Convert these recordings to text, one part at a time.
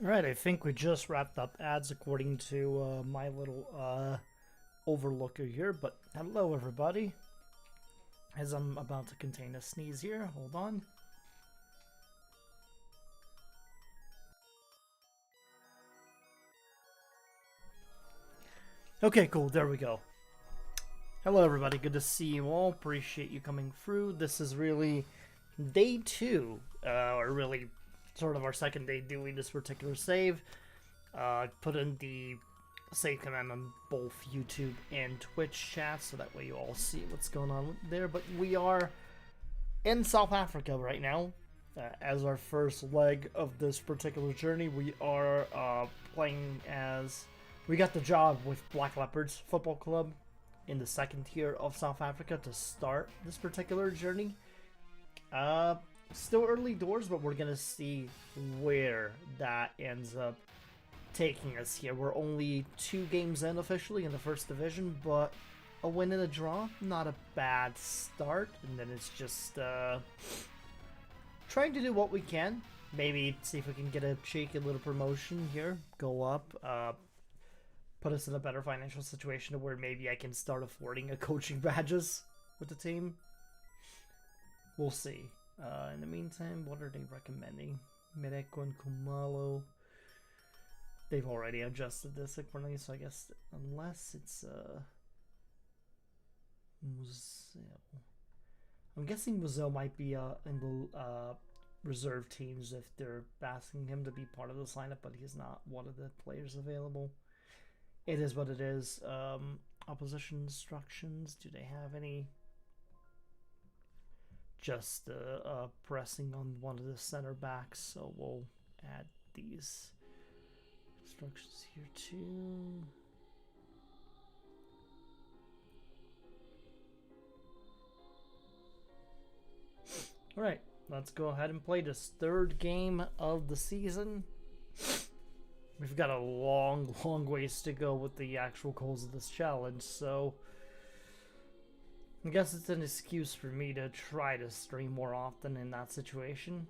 Alright, I think we just wrapped up ads according to my little overlooker here, but hello everybody. As I'm about to contain a sneeze here, hold on. Okay, cool, there we go. Hello everybody, good to see you all, appreciate you coming through. This is really day 2, or really sort of our second day doing this particular save. Put in the save command on both YouTube and Twitch chat, so that way you all see what's going on there. But we are in South Africa right now. As our first leg of this particular journey, we are playing as... We got the job with Black Leopards Football Club in the second tier of South Africa to start this particular journey. Still early doors, but we're gonna see where that ends up taking us here. We're only 2 games in officially in the first division, but a win and a draw, not a bad start. And then it's just trying to do what we can. Maybe see if we can get a cheeky little promotion here, go up, put us in a better financial situation where maybe I can start affording a coaching badges with the team. We'll see. In the meantime, what are they recommending? Mireko and Kumalo. They've already adjusted this accordingly, so I guess unless it's Museo. I'm guessing Museo might be in the reserve teams if they're asking him to be part of the lineup, but he's not one of the players available. It is what it is. Opposition instructions. Do they have any? Just pressing on one of the center backs, so we'll add these instructions here too. Alright, let's go ahead and play this third game of the season. We've got a long ways to go with the actual goals of this challenge, so I guess it's an excuse for me to try to stream more often in that situation.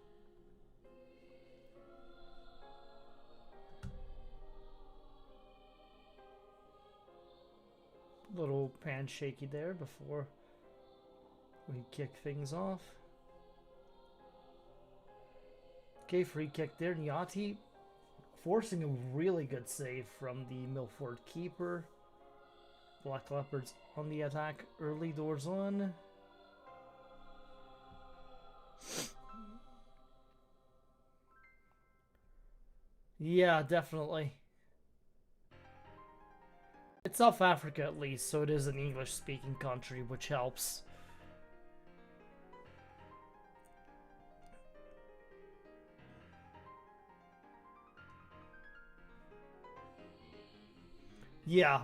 Little pan shaky there before we kick things off. Okay, free kick there. Nyati forcing a really good save from the Milford keeper. Black Leopards on the attack, early doors on. Yeah, definitely. It's South Africa at least, so it is an English-speaking country, which helps. Yeah,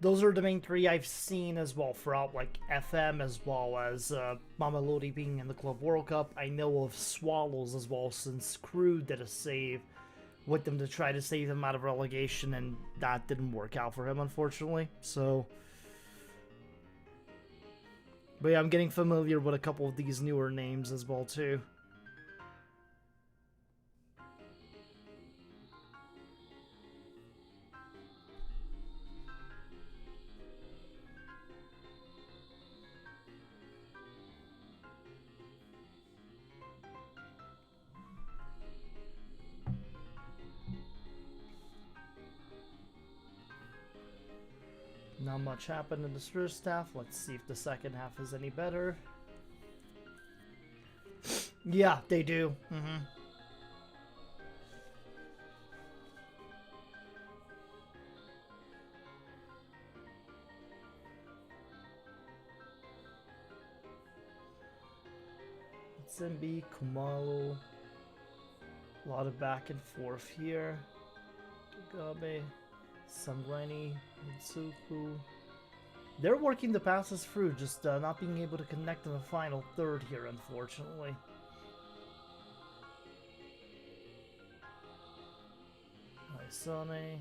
Those are the main 3 I've seen as well throughout, like, FM, as well as Mamelodi being in the Club World Cup. I know of Swallows as well, since Crew did a save with them to try to save him out of relegation, and that didn't work out for him, unfortunately. So, but yeah, I'm getting familiar with a couple of these newer names as well, too. Not much happened in this first half. Let's see if the second half is any better. Yeah, they do. Simbi, Kumalo. A lot of back and forth here. Gabe. Sangwani, Mitsuku. They're working the passes through, just not being able to connect in the final third here, unfortunately. Maisane.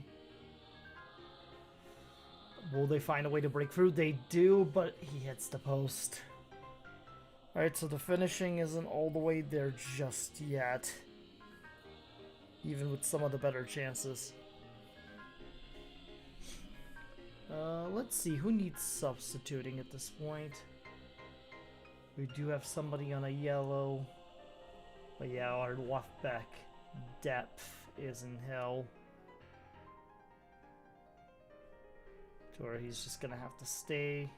Will they find a way to break through? They do, but he hits the post. Alright, so the finishing isn't all the way there just yet. even with some of the better chances. Let's see, who needs substituting at this point? We do have somebody on a yellow. But yeah, our left back depth is in hell. To where he's just gonna have to stay.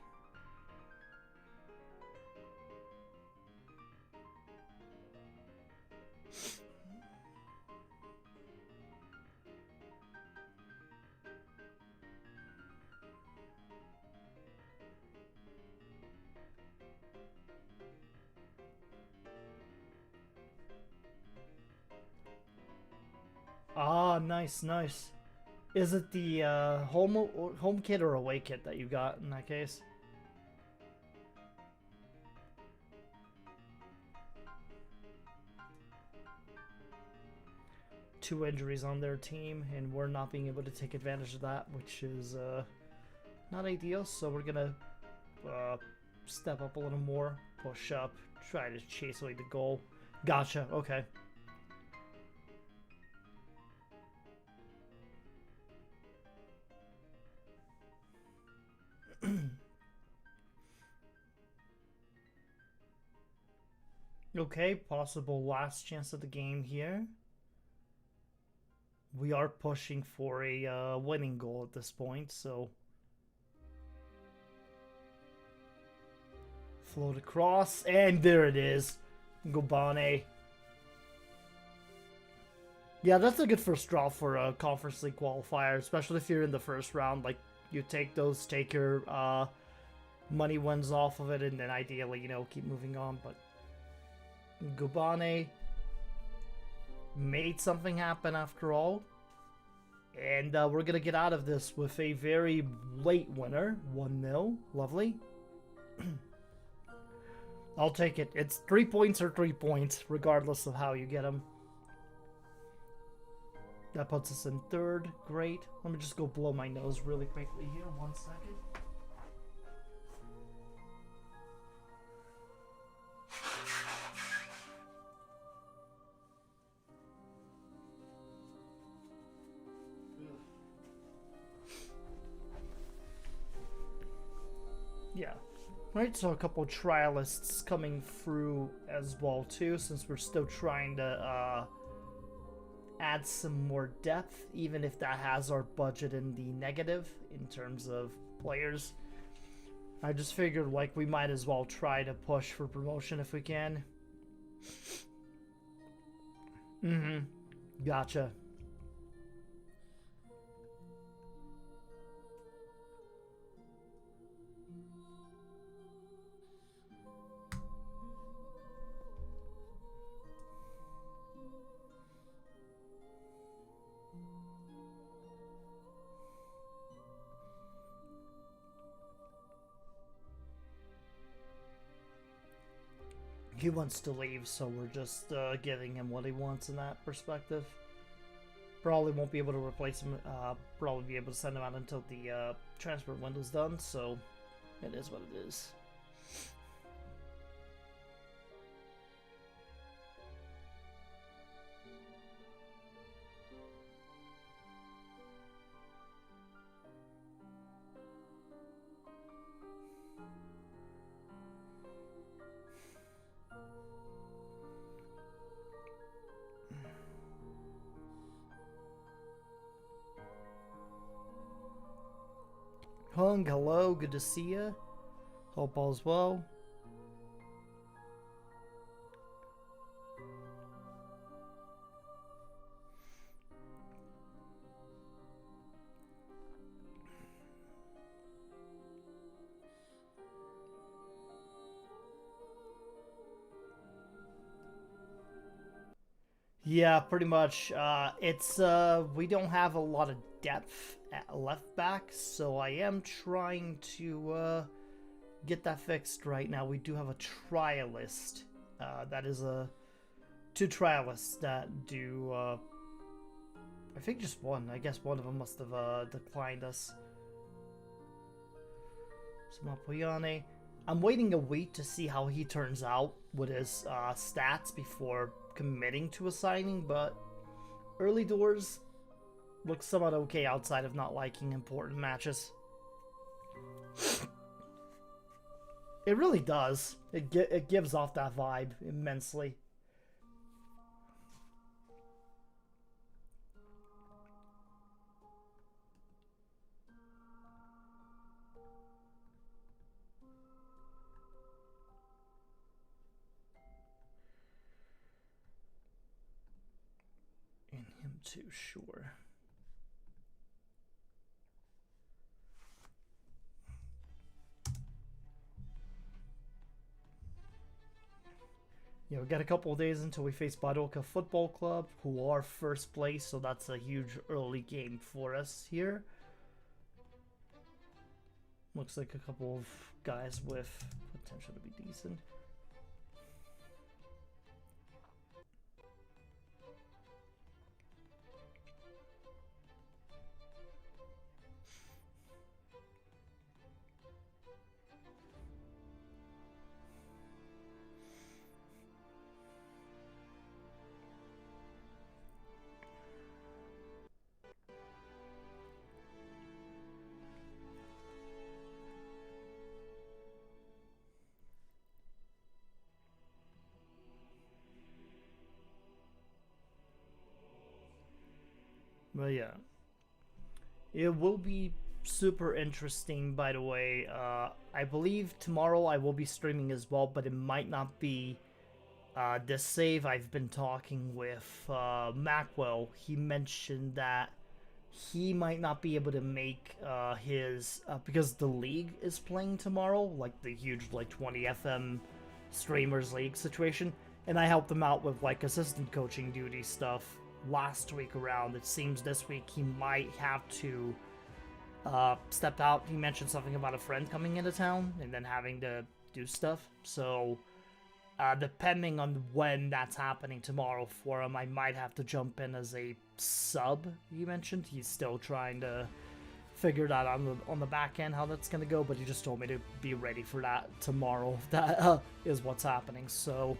Ah, nice, nice. Is it the home kit or away kit that you got in that case? Two injuries on their team, and we're not being able to take advantage of that, which is not ideal. So we're gonna step up a little more, push up, try to chase away the goal. Gotcha. Okay. Okay, possible last chance of the game here. We are pushing for a winning goal at this point, so float across, and there it is. Gobane. Yeah, that's a good first draw for a Conference League qualifier, especially if you're in the first round. Like, you take your money wins off of it, and then ideally, keep moving on. But Gobane made something happen after all. And we're going to get out of this with a very late winner. 1-0. Lovely. I'll take it. It's 3 points or 3 points, regardless of how you get them. That puts us in third. Great. Let me just go blow my nose really quickly here. 1 second. Yeah. Right, so a couple trialists coming through as well too, since we're still trying to add some more depth, even if that has our budget in the negative in terms of players. I just figured like we might as well try to push for promotion if we can. Gotcha. He wants to leave, so we're just giving him what he wants in that perspective. Probably won't be able to replace him, probably be able to send him out until the transfer window's done, so it is what it is. Hung, hello, good to see you. Hope all's well. Yeah, pretty much. It's we don't have a lot of depth at left back, so I am trying to get that fixed right now. We do have a trialist. That is two trialists that do. I think just one. I guess one of them must have declined us. Samapoyane. I'm waiting a week to see how he turns out with his stats before committing to a signing, but Early doors looks somewhat okay outside of not liking important matches. It really does. It gives off that vibe immensely. And him too, sure. Yeah, we got a couple of days until we face Baroka Football Club, who are first place, so that's a huge early game for us here. Looks like a couple of guys with potential to be decent. But yeah, it will be super interesting, by the way. I believe tomorrow I will be streaming as well, but it might not be this save. I've been talking with Macwell. He mentioned that he might not be able to make his because the league is playing tomorrow, like the huge like 20 FM streamers league situation, and I helped him out with like assistant coaching duty stuff last week around. It seems this week he might have to step out. He mentioned something about a friend coming into town and then having to do stuff. So depending on when that's happening tomorrow for him, I might have to jump in as a sub. You mentioned he's still trying to figure that out on the back end how that's gonna go, but he just told me to be ready for that tomorrow. That is what's happening. So.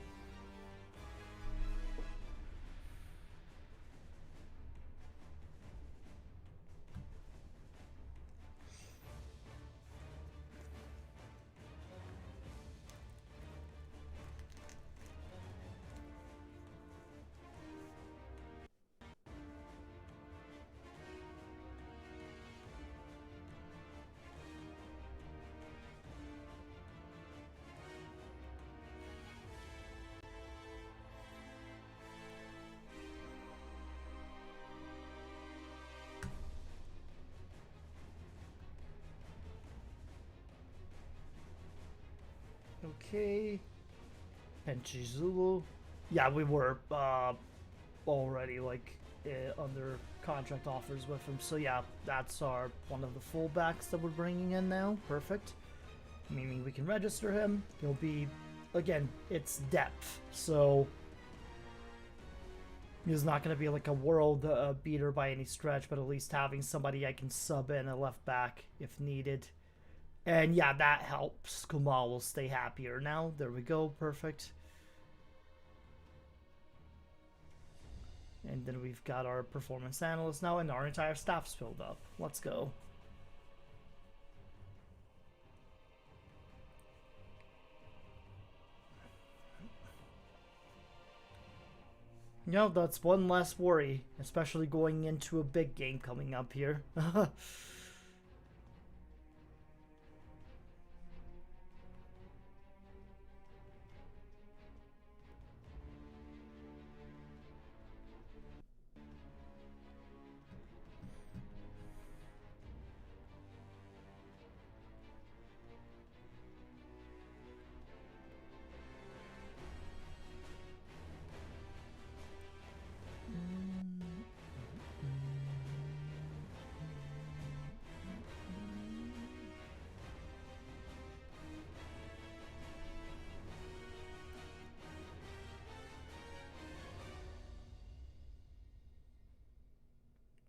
Okay. Penchizulu. Yeah, we were already like under contract offers with him. So yeah, that's our one of the fullbacks that we're bringing in now. Perfect. Meaning we can register him. He'll be, again, it's depth. So he's not going to be like a world beater by any stretch, but at least having somebody I can sub in a left back if needed. And yeah, that helps. Kumal will stay happier now. There we go. Perfect. And then we've got our performance analyst now, and our entire staff's filled up. Let's go. You know, that's one less worry, especially going into a big game coming up here.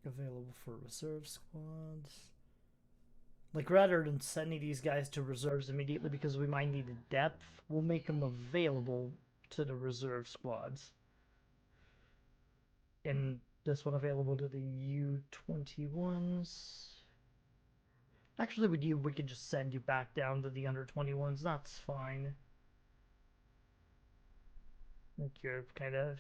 Available for reserve squads. Like, rather than sending these guys to reserves immediately because we might need a depth, we'll make them available to the reserve squads. And This one available to the U21s. Actually, with you, we could just send you back down to the under 21s. That's fine. I think you're kind of.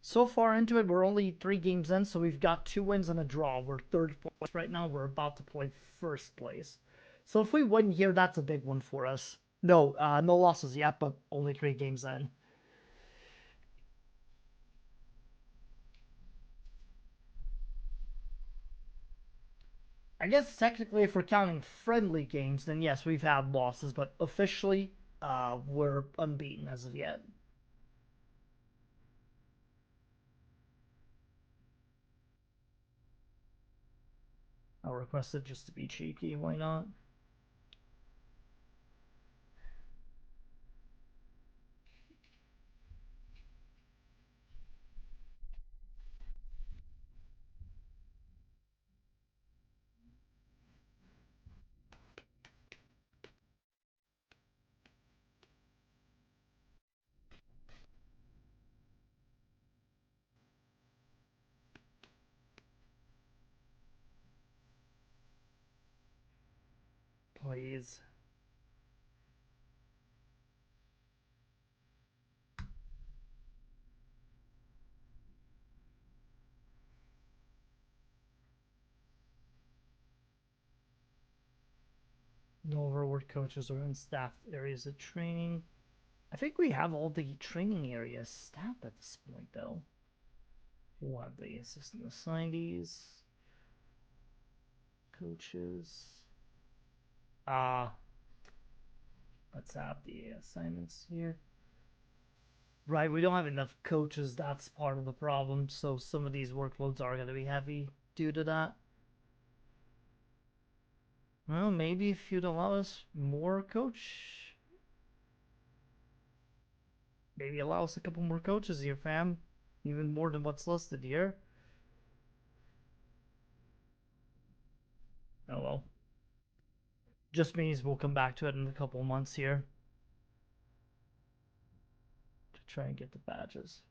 So far into it, we're only 3 games in, so we've got 2 wins and a draw. We're third place right now. We're about to play first place. So if we win here, that's a big one for us. No, no losses yet, but only 3 games in. I guess technically, if we're counting friendly games, then yes, we've had losses, but officially, we're unbeaten as of yet. I'll request it just to be cheeky. Why not? Please. No overworked coaches or unstaffed areas of training. I think we have all the training areas staffed at this point, though. We'll have the assistant assignees, coaches. Uh, let's have the assignments here. Right, we don't have enough coaches. That's part of the problem. So some of these workloads are going to be heavy due to that. Well, maybe if you'd allow us more coach, maybe allow us a couple more coaches here, fam. Even more than what's listed here. Oh well. Just means we'll come back to it in a couple months here to try and get the badges.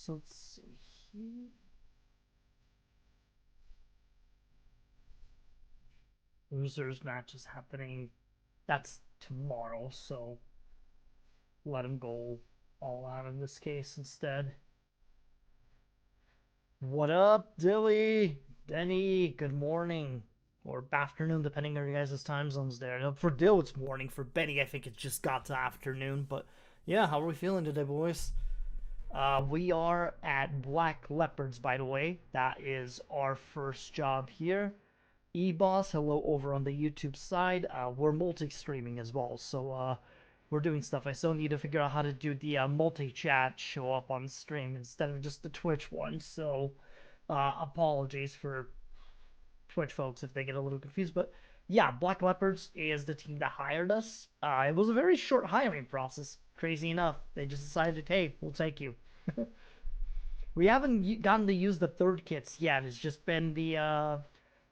So let's see here. Losers match is happening. That's tomorrow, so let him go all out in this case instead. What up, Dilly? Denny, good morning. Or afternoon, depending on your guys' time zones there. For Dill, it's morning. For Benny, I think it just got to afternoon. But yeah, how are we feeling today, boys? We are at Black Leopards, by the way. That is our first job here. E-Boss, hello over on the YouTube side. We're multi-streaming as well, so we're doing stuff. I still need to figure out how to do the multi-chat show up on stream instead of just the Twitch one, so apologies for Twitch folks if they get a little confused, but yeah, Black Leopards is the team that hired us. It was a very short hiring process, crazy enough. They just decided, hey, we'll take you. We haven't gotten to use the third kits yet. It's just been the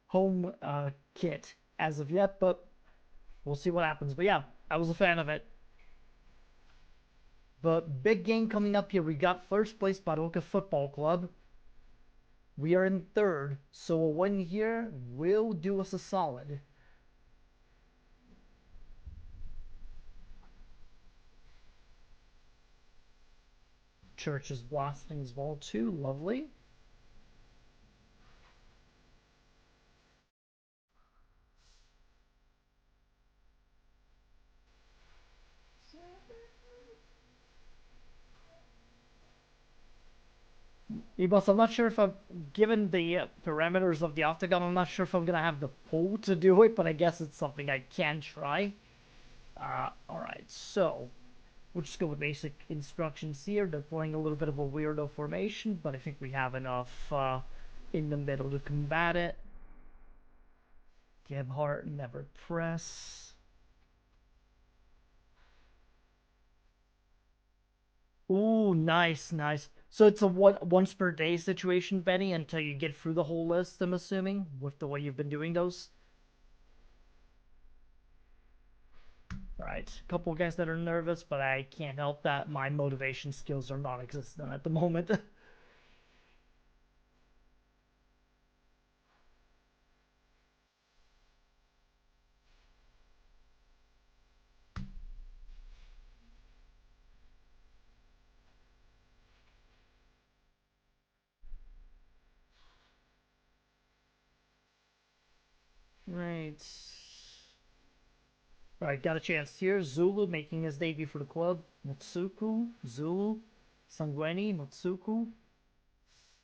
home kit as of yet, but we'll see what happens. But yeah, I was a fan of it. But big game coming up here. We got first place Baroka Football Club. We are in third, so a win here will do us a solid. Church is blasting as well too. Lovely. Ebus, I'm not sure if I'm, given the parameters of the Octagon, I'm not sure if I'm gonna have the pull to do it, but I guess it's something I can try. Alright, so we'll just go with basic instructions here. They're playing a little bit of a weirdo formation, but I think we have enough in the middle to combat it. Give heart, never press. Ooh, nice, nice. So it's a once per day situation, Benny, until you get through the whole list, I'm assuming, with the way you've been doing those. Right, a couple of guys that are nervous, but I can't help that. My motivation skills are non-existent at the moment. Right. Right, got a chance here. Zulu making his debut for the club. Mutsuku, Zulu, Sangweni, Mutsuku.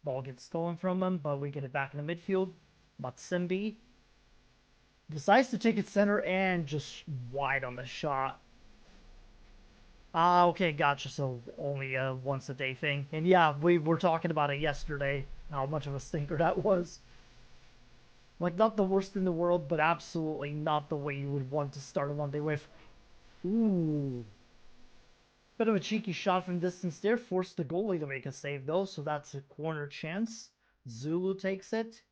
Ball gets stolen from him, but we get it back in the midfield. Matsimbi decides to take it center and just wide on the shot. Ah, okay, gotcha. So only a once a day thing. And yeah, we were talking about it yesterday, how much of a stinker that was. Like, not the worst in the world, but absolutely not the way you would want to start a Monday with. Ooh. Bit of a cheeky shot from distance there. Forced the goalie to make a save, though, so that's a corner chance. Zulu takes it.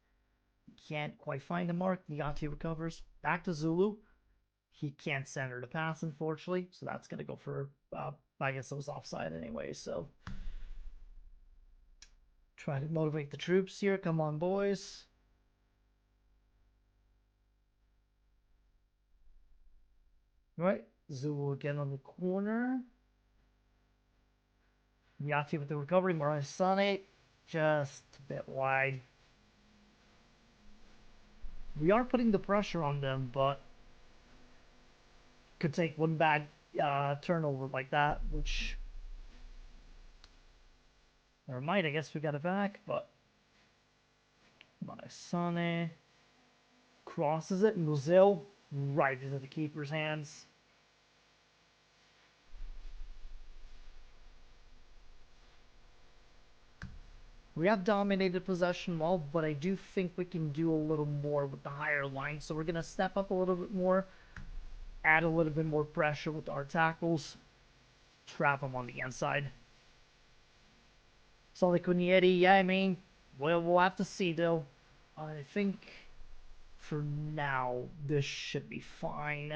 Can't quite find the mark. Niati recovers. Back to Zulu. He can't center the pass, unfortunately, so that's going to go for, I guess it was offside anyway, so. Try to motivate the troops here. Come on, boys. Right. Zulu again on the corner. Yati with the recovery. Morrisane just a bit wide. We are putting the pressure on them, but could take one bad turnover like that, which never mind. I guess we got it back, but Morrisane crosses it. Muzil right into the keeper's hands. We have dominated possession well, but I do think we can do a little more with the higher line. So we're going to step up a little bit more, add a little bit more pressure with our tackles, trap them on the inside. Solikunieri, yeah, I mean, we'll have to see though. I think for now, this should be fine.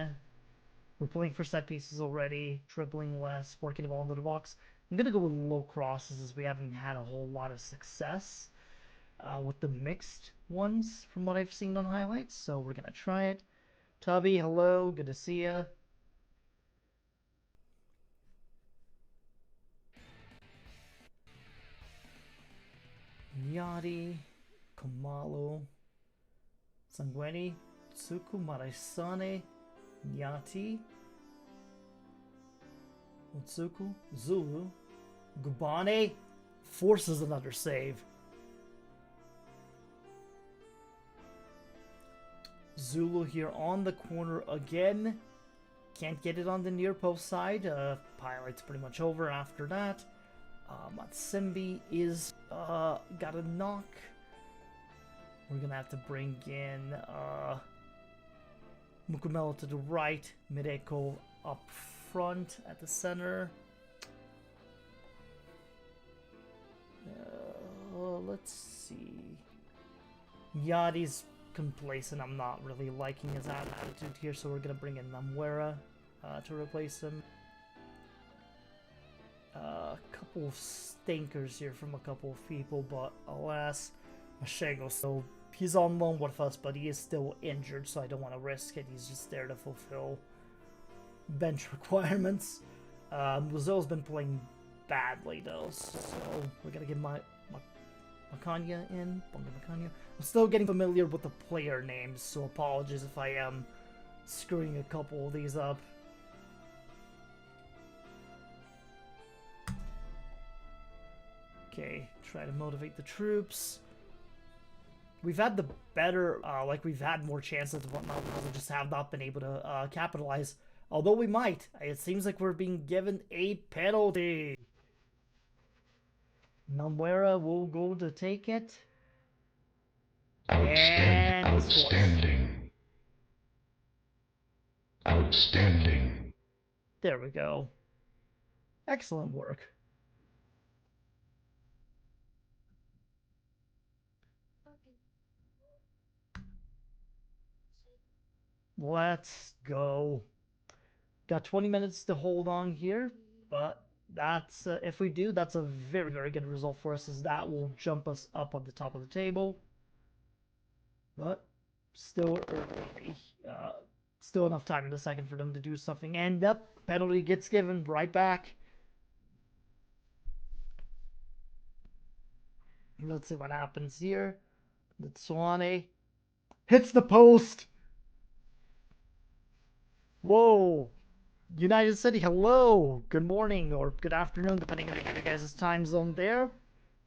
We're playing for set pieces already, dribbling less, working the ball into the box. I'm going to go with low crosses as we haven't had a whole lot of success with the mixed ones from what I've seen on highlights, so we're gonna try it. Tubby, hello, good to see ya. Yadi, Komalo, Sangweni, Tsuku, Maraisane, Nyati, Utsuku, Zulu, Gubane forces another save. Zulu here on the corner again. Can't get it on the near post side. Pilot's pretty much over after that. Matsimbi is got a knock. We're gonna have to bring in Mukumelo to the right, Mireko up front at the center. Let's see. Yadi's complacent. I'm not really liking his attitude here, so we're gonna bring in Namwera to replace him. A couple of stinkers here from a couple of people, but alas, Mashego still, he's on loan with us, but he is still injured, so I don't want to risk it. He's just there to fulfill bench requirements. Brazil's been playing badly though, so we're gonna get Makanya in. Makanya. I'm still getting familiar with the player names, so apologies if I am screwing a couple of these up. Okay, try to motivate the troops. We've had the better, we've had more chances and whatnot, because we just have not been able to capitalize. Although we might. It seems like we're being given a penalty. Namuera will go to take it. Outstanding. Outstanding. There we go. Excellent work. Let's go. Got 20 minutes to hold on here, but that's if we do, that's a very, very good result for us, as that will jump us up on the top of the table. But still early. Still enough time in the second for them to do something. And up, penalty gets given right back. Let's see what happens here. The Tsuwane hits the post. Whoa. United City, hello. Good morning or good afternoon, depending on your guys' time zone there.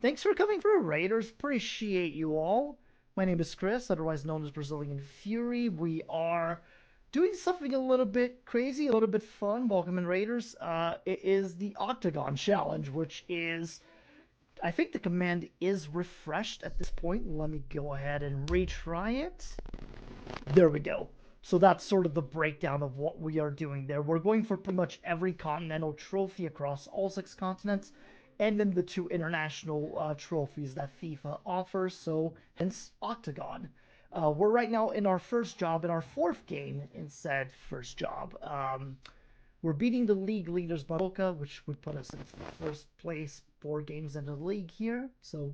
Thanks for coming through, Raiders. Appreciate you all. My name is Chris, otherwise known as Brazilian Fury. We are doing something a little bit crazy, a little bit fun. Welcome in, Raiders. It is the Octagon Challenge, which is... I think the command is refreshed at this point. Let me go ahead and retry it. There we go. So that's sort of the breakdown of what we are doing there. We're going for pretty much every continental trophy across all 6 continents, and then the 2 international trophies that FIFA offers, so hence Octagon. We're right now in our first job, in our 4th game in said first job. We're beating the league leaders Boca, which would put us in first place 4 games into the league here, so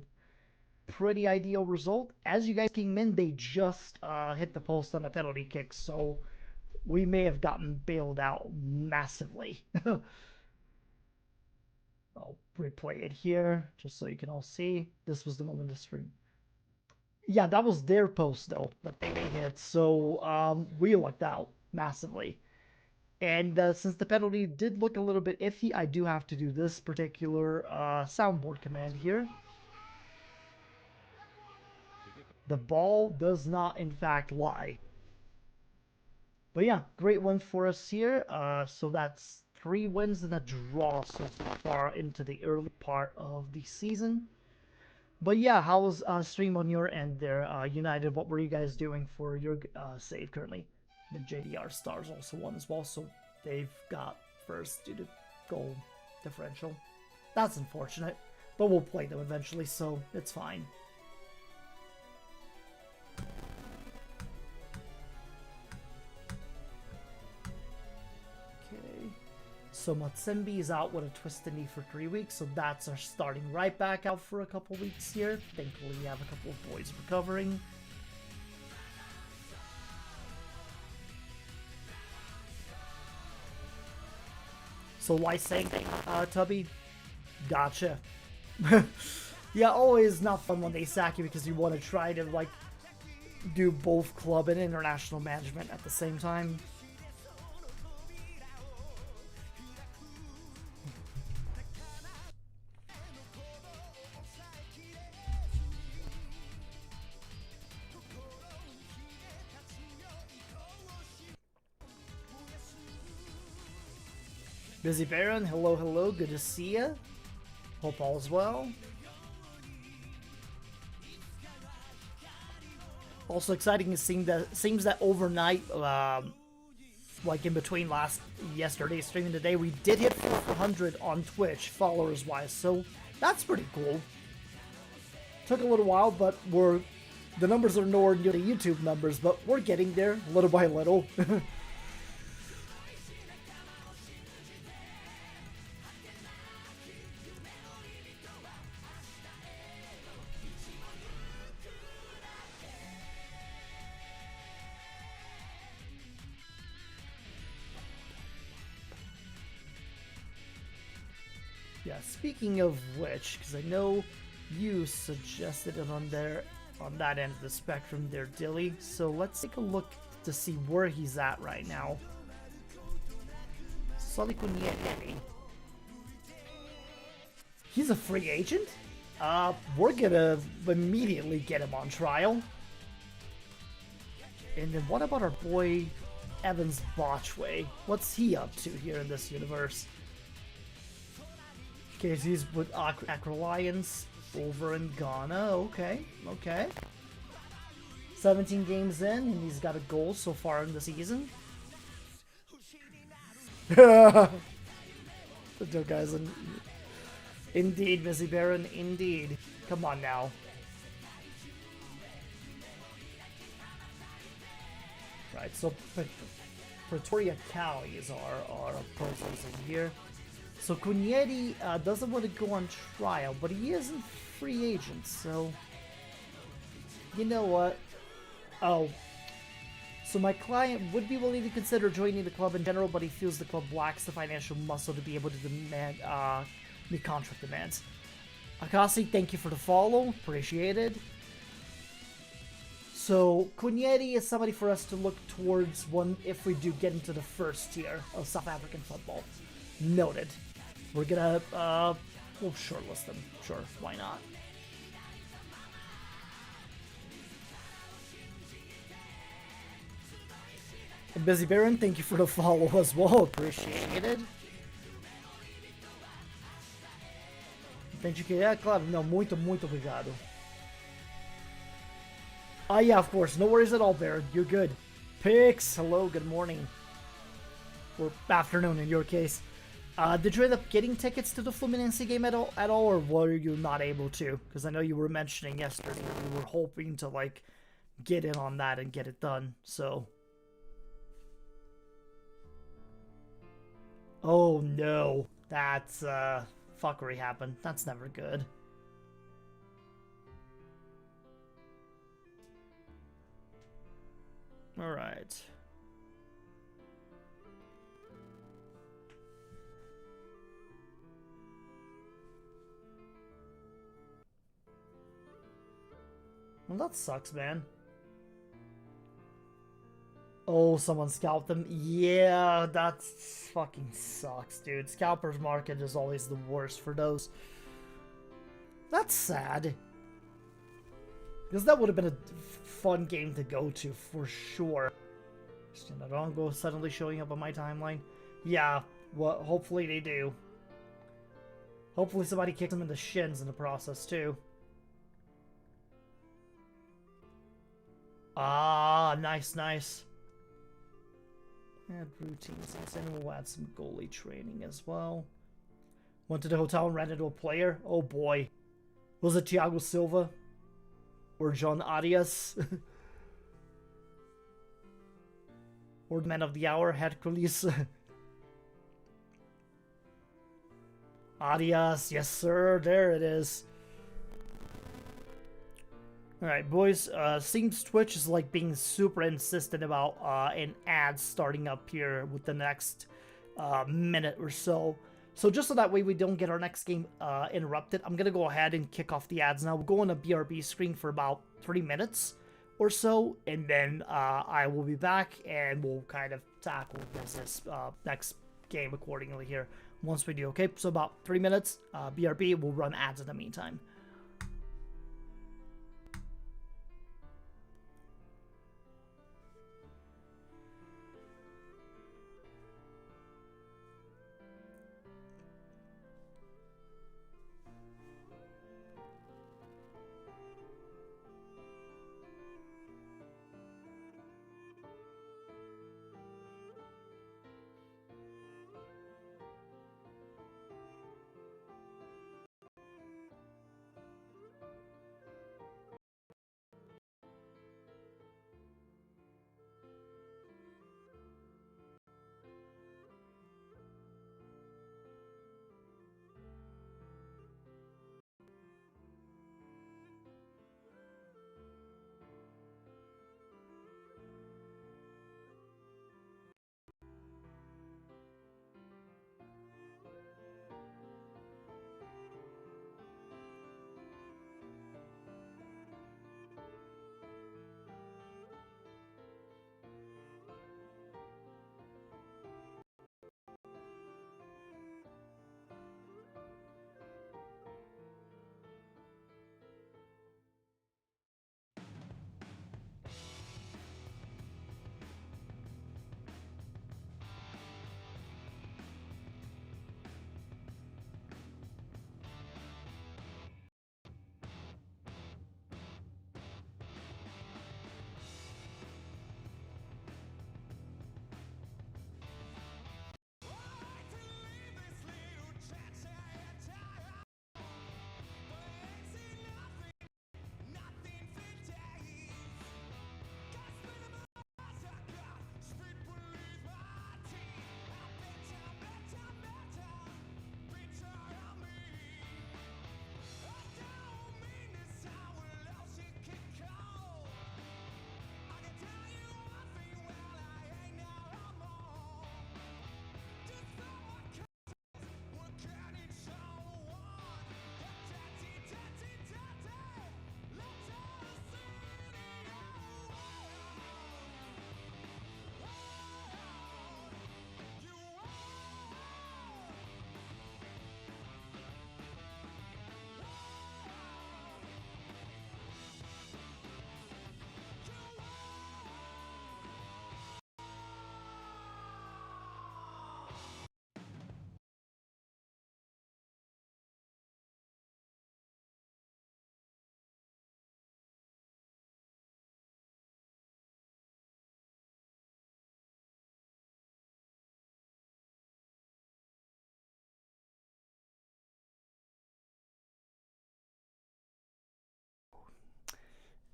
pretty ideal result. As you guys came in, they just hit the post on a penalty kick, so we may have gotten bailed out massively. I'll replay it here just so you can all see. This was the moment to stream. Yeah, that was their post though that they hit, so we lucked out massively. And since the penalty did look a little bit iffy, I do have to do this particular soundboard command here. The ball does not, in fact, lie. But yeah, great win for us here. So that's 3 wins and a draw so far into the early part of the season. But yeah, how was stream on your end there, United? What were you guys doing for your save currently? The JDR Stars also won as well, so they've got first due to goal differential. That's unfortunate, but we'll play them eventually, so it's fine. So Matsembi is out with a twisted knee for 3 weeks, so that's our starting right back out for a couple weeks here. Thankfully, we have a couple of boys recovering. So why saying Tubby? Gotcha. Yeah, always not fun when they sack you because you want to try to like do both club and international management at the same time. Busy Baron, hello, hello, good to see ya. Hope all is well. Also exciting is seeing that seems that overnight, like in between yesterday's stream and today, we did hit 400 on Twitch followers wise, so that's pretty cool. Took a little while, but the numbers are nowhere near the YouTube numbers, but we're getting there little by little. Yeah, speaking of which, because I know you suggested it on that end of the spectrum there, Dilly. So let's take a look to see where he's at right now. Solikunieri. He's a free agent? We're gonna immediately get him on trial. And then what about our boy Evans Botchway? What's he up to here in this universe? Okay, so he's with Acrolions over in Ghana. Okay, okay. 17 games in, and he's got a goal so far in the season. The two guys, indeed, Missy Baron, indeed. Come on now. Right, so Pretoria Cali is our opposers in here. So Cunyetti doesn't want to go on trial, but he isn't free agent, so you know what? Oh, so my client would be willing to consider joining the club in general, but he feels the club lacks the financial muscle to be able to demand meet contract demands. Akasi, thank you for the follow, appreciated. So Cunyetti is somebody for us to look towards one if we do get into the first tier of South African football. Noted. We're gonna we'll shortlist them. Sure, why not? And Busy Baron, thank you for the follow as well. Appreciated. Entendi que é, claro. Não, muito obrigado. Yeah, of course. No worries at all, Baron. You're good. Pix, hello, good morning. Or afternoon in your case. Did you end up getting tickets to the Fluminense game at all, or were you not able to? Because I know you were mentioning yesterday you were hoping to, like, get in on that and get it done, so... Oh no, that's fuckery happened. That's never good. Alright. Well, that sucks, man. Oh, someone scalped them. Yeah, that fucking sucks, dude. Scalper's market is always the worst for those. That's sad. Because that would have been a fun game to go to, for sure. Narongo suddenly showing up on my timeline. Yeah, well, hopefully they do. Hopefully somebody kicks them in the shins in the process, too. Ah, nice, nice. Add routines, and we'll add some goalie training as well. Went to the hotel and ran into a player. Oh boy. Was it Thiago Silva? Or John Arias? Or Man of the Hour, Hercules? Arias, yes sir, there it is. Alright, boys, seems Twitch is like being super insistent about an ad starting up here with the next minute or so. So just so that way we don't get our next game interrupted, I'm going to go ahead and kick off the ads now. We'll go on a BRB screen for about 3 minutes or so, and then I will be back and we'll kind of tackle this next game accordingly here once we do. Okay, so about 3 minutes, BRB, we'll run ads in the meantime.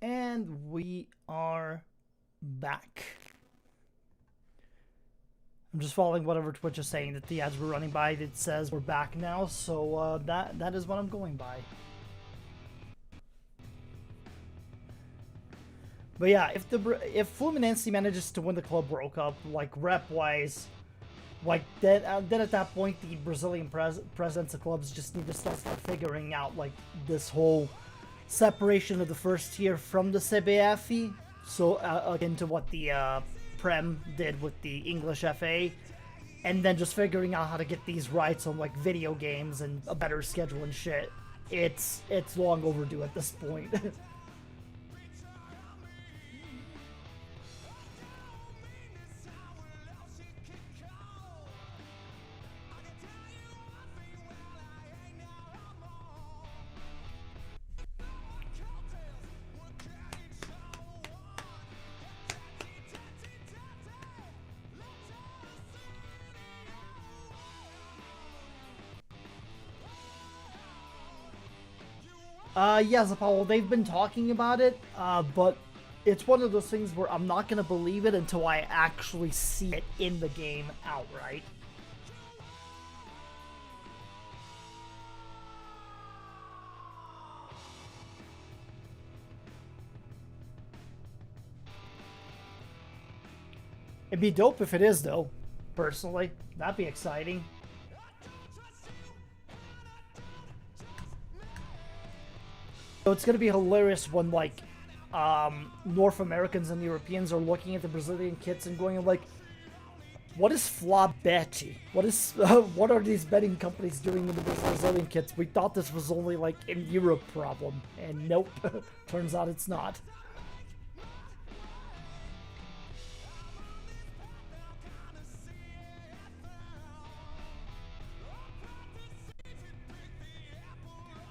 And we are back. I'm just following whatever Twitch is saying that the ads were running by. It says we're back now, so that is what I'm going by. But yeah, if Fluminense manages to win the Club World Cup, like rep-wise, like then at that point the Brazilian presidents of clubs just need to start figuring out like this whole separation of the first tier from the CBF. So akin to what the Prem did with the English FA, and then just figuring out how to get these rights on like video games and a better schedule and shit. It's long overdue at this point. Yes, Apollo, they've been talking about it, but it's one of those things where I'm not gonna believe it until I actually see it in the game outright. It'd be dope if it is, though, personally. That'd be exciting. So it's gonna be hilarious when like North Americans and Europeans are looking at the Brazilian kits and going like, "What is Flabete? What are these betting companies doing with the Brazilian kits? We thought this was only like an Europe problem, and nope, turns out it's not."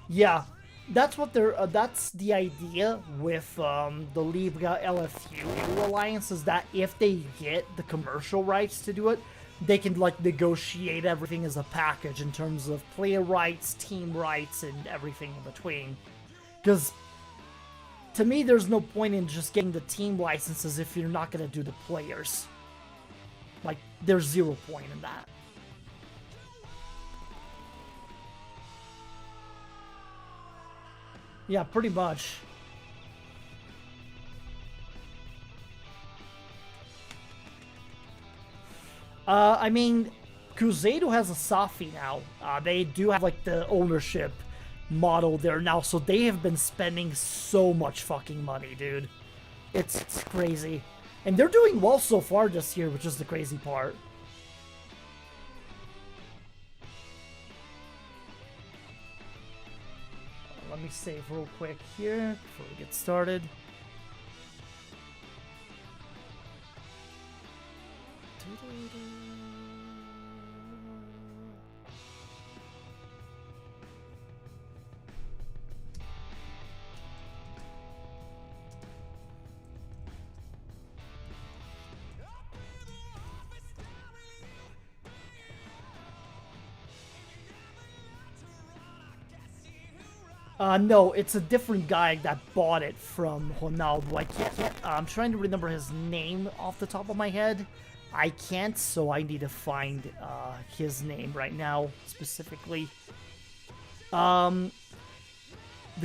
Yeah. That's what they're. That's the idea with the Liga LFU alliance, is that if they get the commercial rights to do it, they can like negotiate everything as a package in terms of player rights, team rights, and everything in between. Because to me, there's no point in just getting the team licenses if you're not gonna do the players. Like, there's zero point in that. Yeah, pretty much. I mean, Cruzeiro has a Safi now. They do have, like, the ownership model there now, so they have been spending so much fucking money, dude. It's crazy. And they're doing well so far this year, which is the crazy part. Let me save real quick here before we get started. No, it's a different guy that bought it from Ronaldo. I'm trying to remember his name off the top of my head. I can't, so I need to find his name right now, specifically. The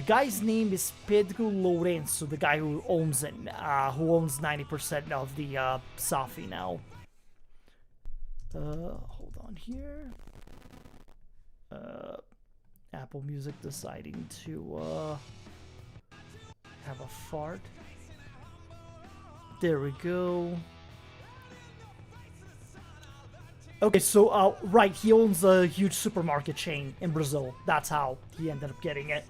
guy's name is Pedro Lourenço, the guy who owns it, who owns 90% of the Safi now. Hold on here. Apple Music deciding to have a fart. There we go. Okay, so right, he owns a huge supermarket chain in Brazil. That's how he ended up getting it.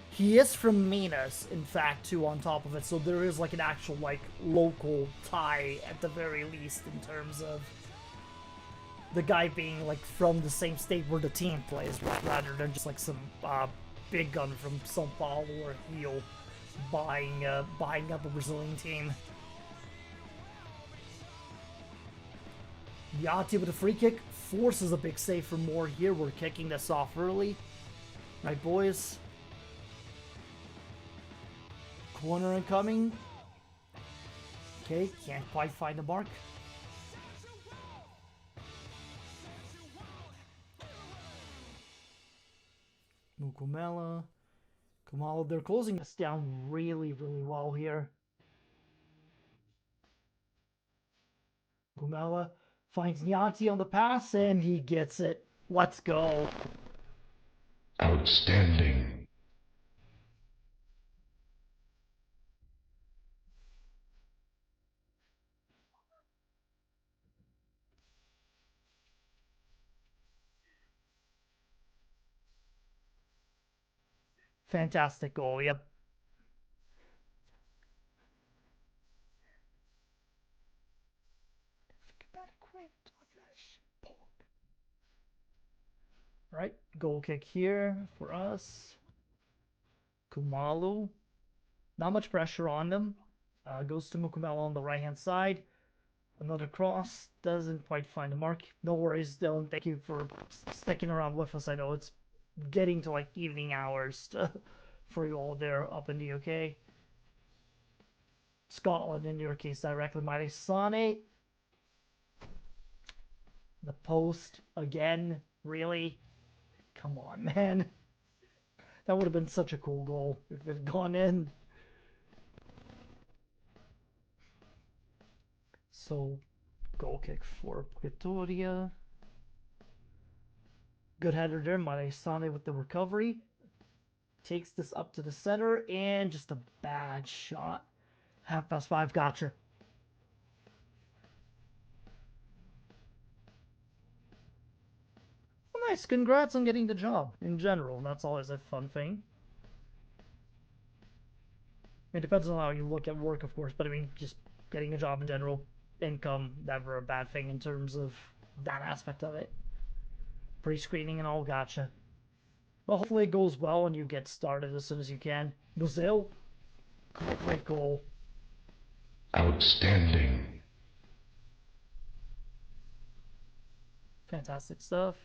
He is from Minas, in fact, too, on top of it, so there is, like, an actual, like, local tie, at the very least, in terms of the guy being, like, from the same state where the team plays, rather than just, like, some big gun from São Paulo or Rio buying up a Brazilian team. Yati with a free kick forces a big save for Moore here. We're kicking this off early. Right, boys? Corner incoming. Okay, can't quite find the mark. Mukumela. Kamala, they're closing this down really, really well here. Mukumela finds Nyanti on the pass and he gets it. Let's go. Outstanding. Fantastic goal, yep. Right, goal kick here for us. Kumalu. Not much pressure on them. Goes to Mukumela on the right hand side. Another cross. Doesn't quite find the mark. No worries, Dylan. Thank you for sticking around with us. I know it's getting to like evening hours for you all there up in the UK. Scotland in your case directly. Mighty Sane. The post again. Really? Come on, man. That would have been such a cool goal if it had gone in. So, goal kick for Pretoria. Good header there. Mighty Sane with the recovery. Takes this up to the center and just a bad shot. 5:30. Gotcha. Well, nice. Congrats on getting the job in general. That's always a fun thing. It depends on how you look at work, of course, but I mean, just getting a job in general, income, never a bad thing in terms of that aspect of it. Pre-screening and all, gotcha. Well, hopefully it goes well and you get started as soon as you can. Brazil, great goal. Outstanding. Fantastic stuff.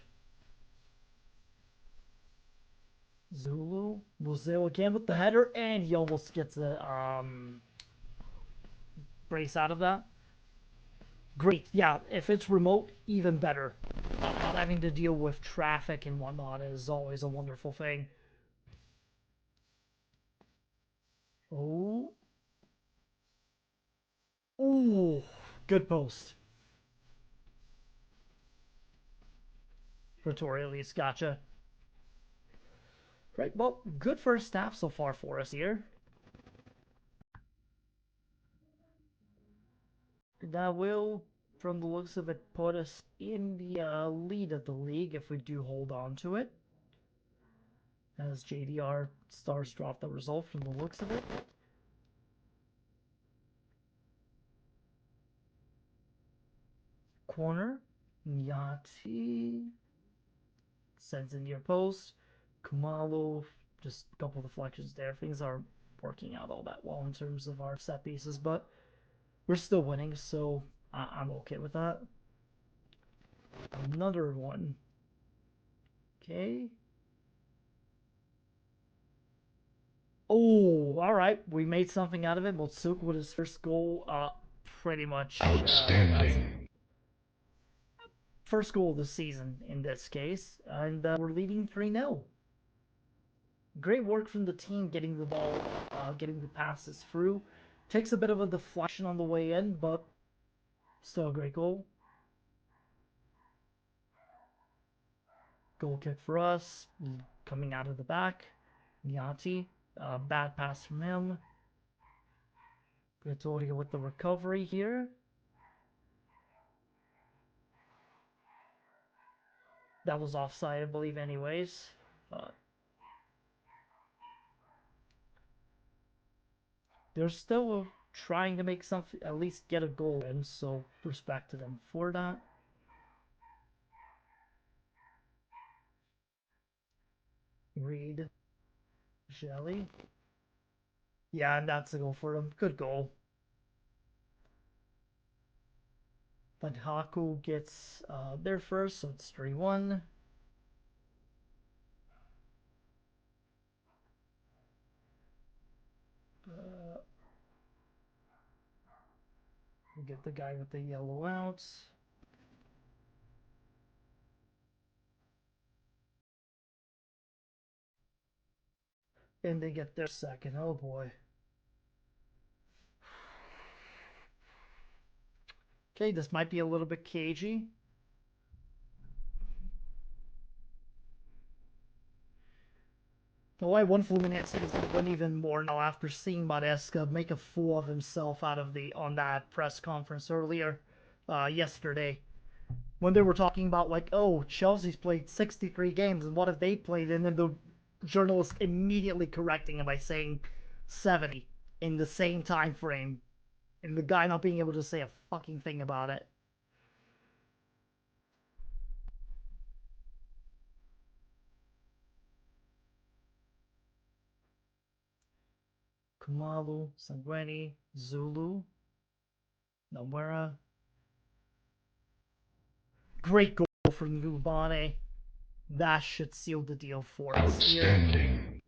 Zulu, Brazil again with the header, and he almost gets a brace out of that. Great, yeah, if it's remote, even better. Not having to deal with traffic and whatnot is always a wonderful thing. Oh. Ooh, good post. Pretoria at least, gotcha. Right, well, good first half so far for us here. That will, from the looks of it, put us in the lead of the league if we do hold on to it. As JDR Stars drop the result from the looks of it. Corner. Nyati sends in near post. Kumalo, just a couple deflections there. Things aren't working out all that well in terms of our set pieces, but we're still winning, so I'm okay with that. Another one. Okay. Oh, all right. We made something out of it. Motsuk with his first goal, pretty much Outstanding. first goal of the season in this case, and we're leading 3-0. Great work from the team getting the ball, getting the passes through. Takes a bit of a deflection on the way in, but still a great goal. Goal kick for us, coming out of the back. Nyati, bad pass from him. Pretoria with the recovery here. That was offside, I believe, anyways. But they're still trying to make something, at least get a goal in, so respect to them for that. Reed, Shelley. Yeah, and that's a goal for him. Good goal. But Haku gets there first, so it's 3-1. We get the guy with the yellow outs. And they get their second. Oh boy. Okay, this might be a little bit cagey. Oh, I want Fluminense to win even more now after seeing Maresca make a fool of himself out of on that press conference earlier yesterday. When they were talking about, like, oh, Chelsea's played 63 games, and what have they played? And then the journalist immediately correcting him by saying 70 in the same time frame, and the guy not being able to say a fucking thing about it. Kumalu, Sanguini, Zulu, Namwera. Great goal from Lubane. That should seal the deal for us here. Outstanding.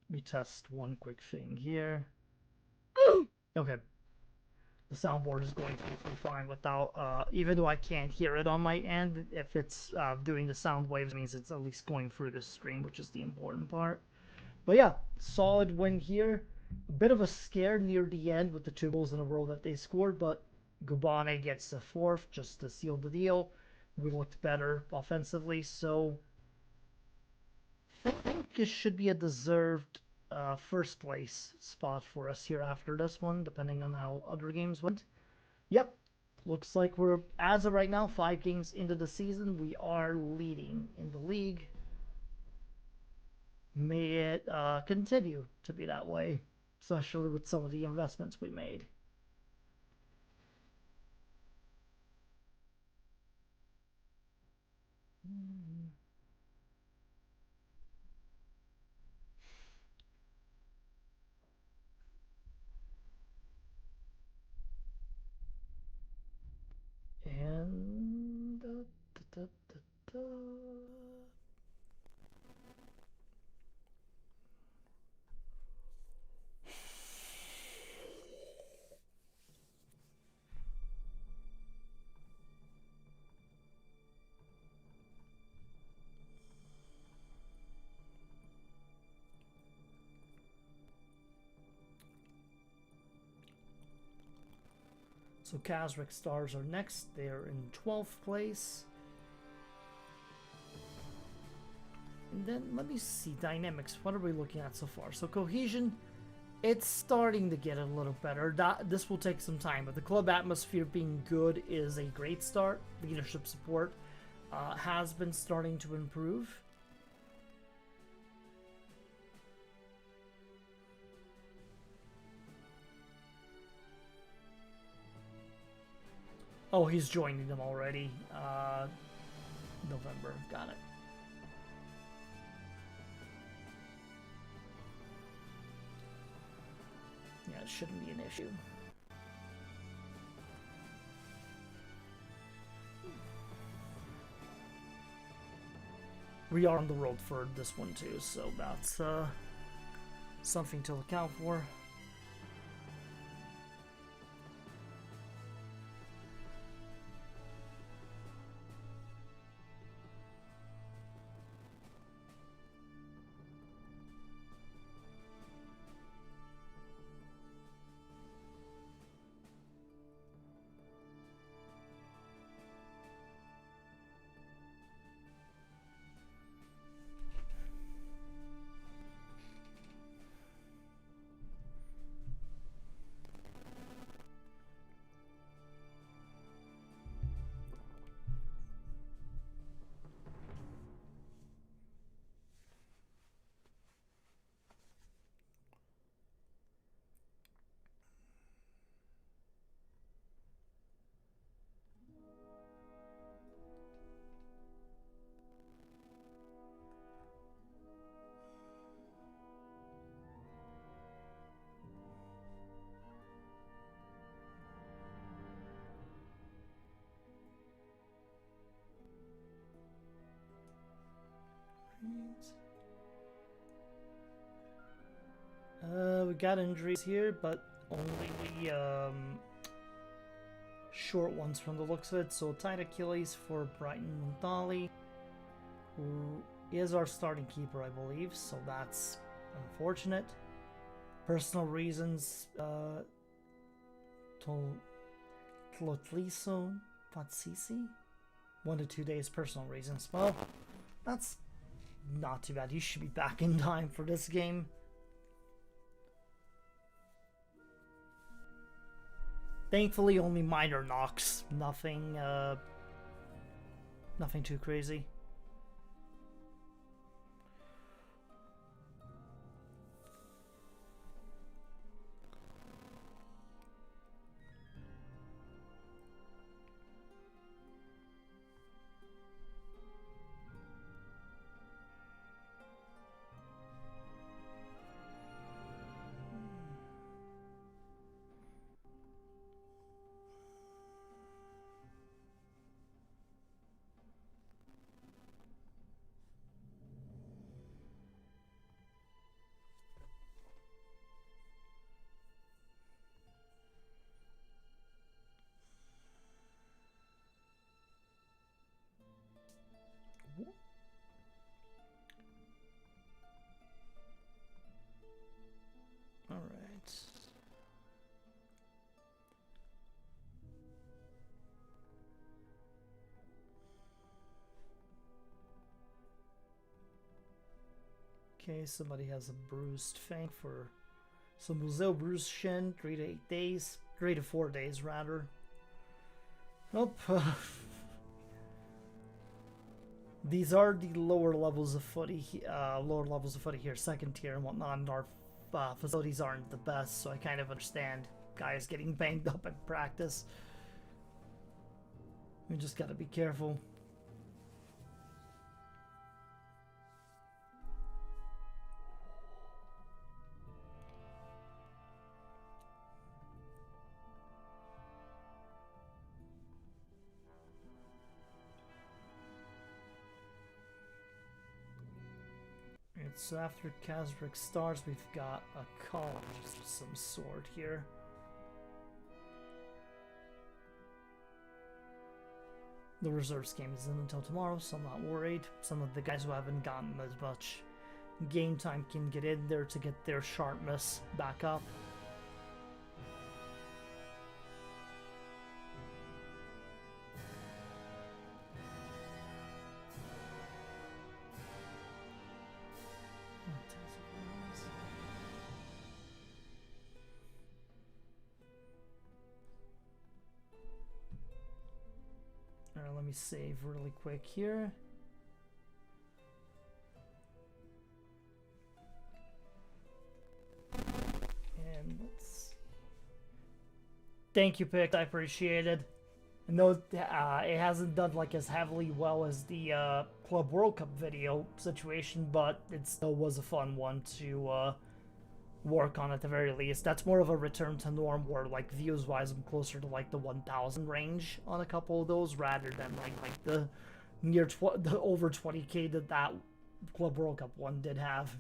Let me test one quick thing here. Okay. The soundboard is going to be fine without, even though I can't hear it on my end, if it's doing the sound waves, it means it's at least going through the stream, which is the important part. But yeah, solid win here. A bit of a scare near the end with the 2 goals in a row that they scored, but Gubane gets the 4th just to seal the deal. We looked better offensively, so I think this should be a deserved first place spot for us here after this one, depending on how other games went. Yep, looks like we're, as of right now, 5 games into the season, we are leading in the league. May it continue to be that way, especially with some of the investments we made. And so Kazric Stars are next. They're in 12th place. And then let me see dynamics. What are we looking at so far? So cohesion, it's starting to get a little better. This will take some time, but the club atmosphere being good is a great start. Leadership support has been starting to improve. Oh, he's joining them already. November. Got it. Yeah, it shouldn't be an issue. We are on the road for this one too, so that's something to look out for. we got injuries here, but only short ones from the looks of it. So tight Achilles for Brighton Montali, who is our starting keeper, I believe. So that's unfortunate. Personal reasons, Tlotliso Patsisi, 1 to 2 days personal reasons. Well, that's not too bad. He should be back in time for this game. Thankfully, only minor knocks. Nothing too crazy. All right. Okay, somebody has a bruised fang for some Brazil bruised shin, 3 to 8 days, 3 to 4 days rather. Nope. These are the lower levels of footy here, second tier and whatnot. And our facilities aren't the best, so I kind of understand guys getting banged up in practice. We just gotta be careful. So after Kazric starts, we've got a college of some sort here. The reserves game isn't until tomorrow, so I'm not worried. Some of the guys who haven't gotten as much game time can get in there to get their sharpness back up. Alright, let me save really quick here. And let's... Thank you, Pick. I appreciate it. I know it hasn't done like as heavily well as the Club World Cup video situation, but it still was a fun one to work on at the very least. That's more of a return to norm where like views wise I'm closer to like the 1,000 range on a couple of those rather than like the the over 20k that Club World Cup one did have.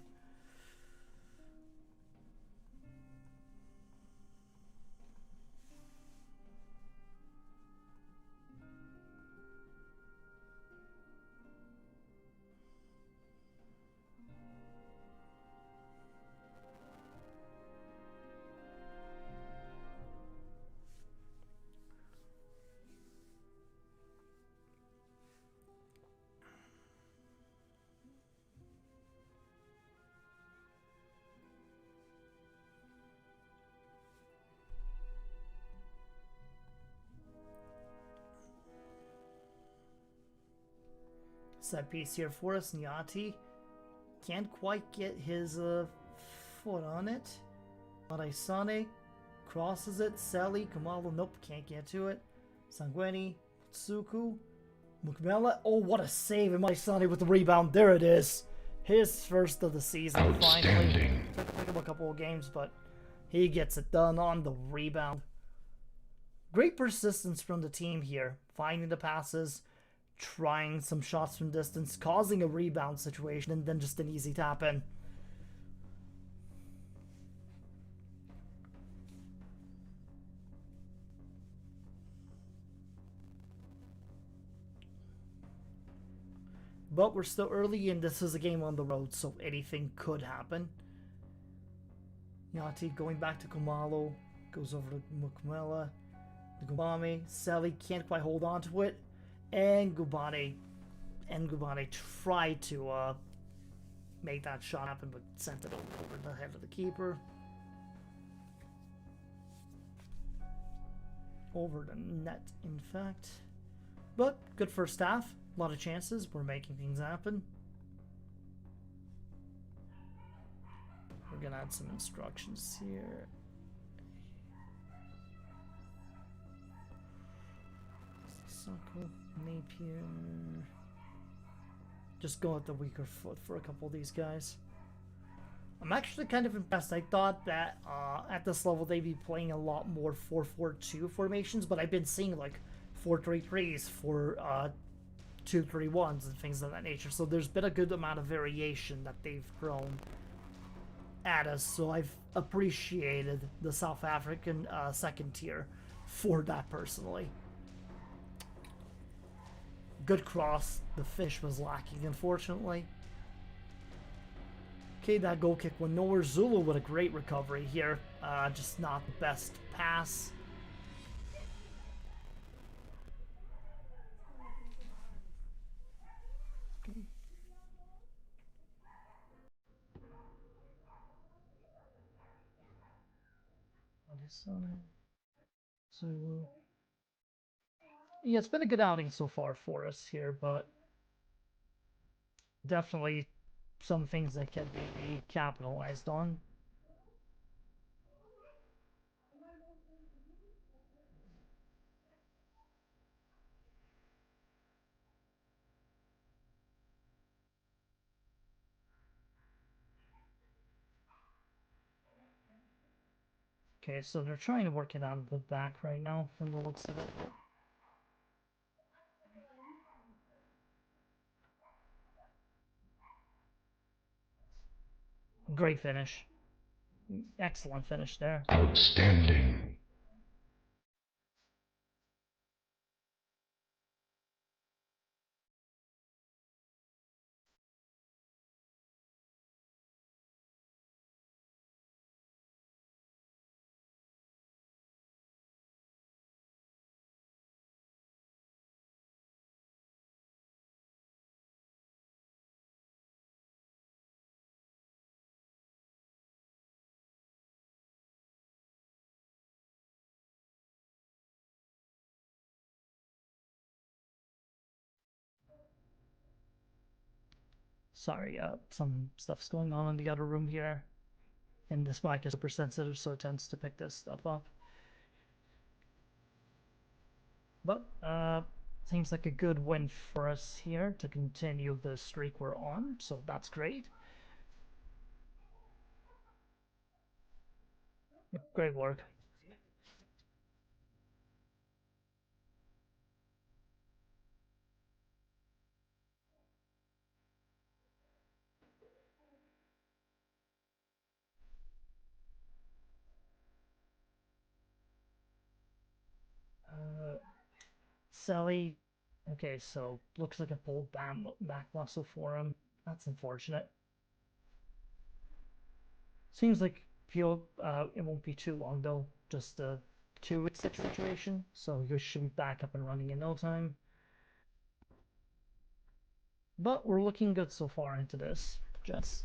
Set piece here for us. Nyati can't quite get his foot on it. Maraisane crosses it. Selly, Kamala, nope, can't get to it. Sanguini, Tsuku, Mukmela. Oh, what a save! And Maraisane with the rebound. There it is. His first of the season. Finally. Took him a couple of games, but he gets it done on the rebound. Great persistence from the team here. Finding the passes. Trying some shots from distance, causing a rebound situation, and then just an easy tap in. But we're still early, and this is a game on the road, so anything could happen. Yati going back to Kumalo, goes over to Mukwela, Gubame. Sally can't quite hold on to it, and Gubane tried to make that shot happen, but sent it over the head of the keeper. Over the net, in fact. But good first half. A lot of chances. We're making things happen. We're gonna add some instructions here. Suckle, Napier. Just go with the weaker foot for a couple of these guys. I'm actually kind of impressed. I thought that at this level they'd be playing a lot more 4-4-2 formations, but I've been seeing like 4-3-3s for 2-3-1s and things of that nature. So there's been a good amount of variation that they've thrown at us. So I've appreciated the South African second tier for that personally. Good cross. The fish was lacking, unfortunately. Okay, that goal kick went nowhere. Zulu with a great recovery here. Just not the best pass. Okay. What is on it? Zulu. Yeah, it's been a good outing so far for us here, but definitely some things that can be capitalized on. Okay, so they're trying to work it out of the back right now from the looks of it. Great finish. Excellent finish there. Outstanding. Sorry, some stuff's going on in the other room here. And this mic is super sensitive, so it tends to pick this stuff up. But, seems like a good win for us here to continue the streak we're on, so that's great. Great work. Sally, okay, so looks like a pulled back muscle for him. That's unfortunate. Seems like it won't be too long though, just a 2-week situation, so you should be back up and running in no time. But we're looking good so far into this, Jets.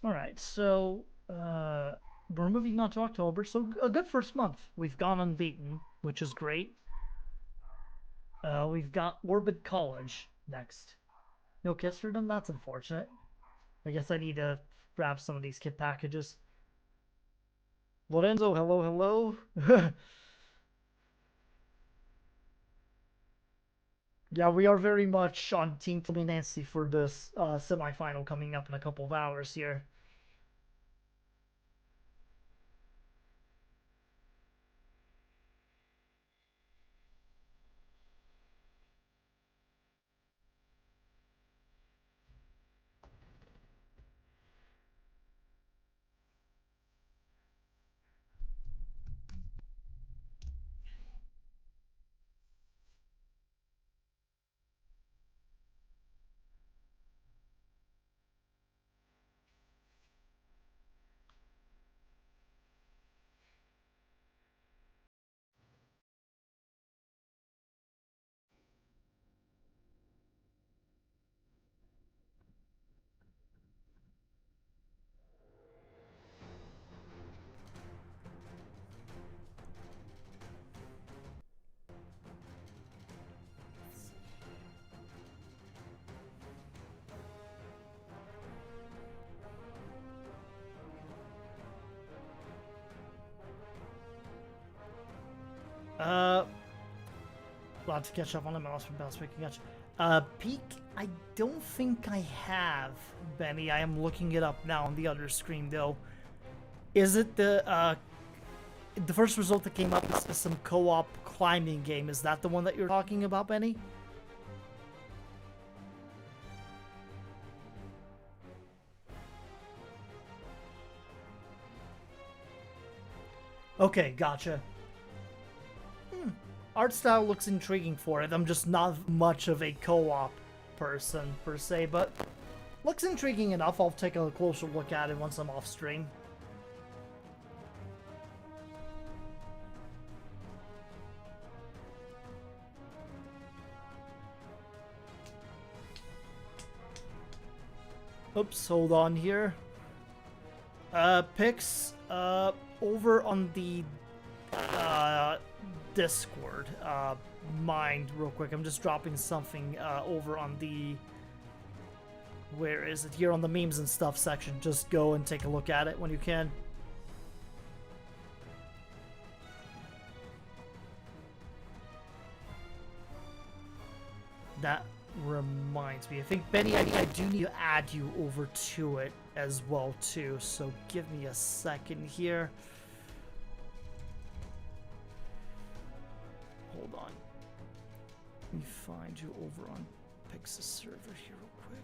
Alright, so we're moving on to October, so a good first month. We've gone unbeaten, which is great. We've got Orbit College next. No kiss for them? That's unfortunate. I guess I need to grab some of these kit packages. Lorenzo, hello, hello. Yeah, we are very much on Team Fluminense for this semifinal coming up in a couple of hours here. Uh, lot to catch up on the mouse picking catch. Peak, I don't think I have, Benny. I am looking it up now on the other screen though. Is it the first result that came up is some co-op climbing game? Is that the one that you're talking about, Benny? Okay, gotcha. Art style looks intriguing for it. I'm just not much of a co-op person, per se, but looks intriguing enough. I'll take a closer look at it once I'm off stream. Oops, hold on here. Picks, over on the, Discord, mind real quick. I'm just dropping something over on the, where is it, here on the memes and stuff section. Just go and take a look at it when you can. That reminds me, I think, Benny, I do need to add you over to it as well too, so give me a second here. Hold on. Let me find you over on Pix's server here real quick.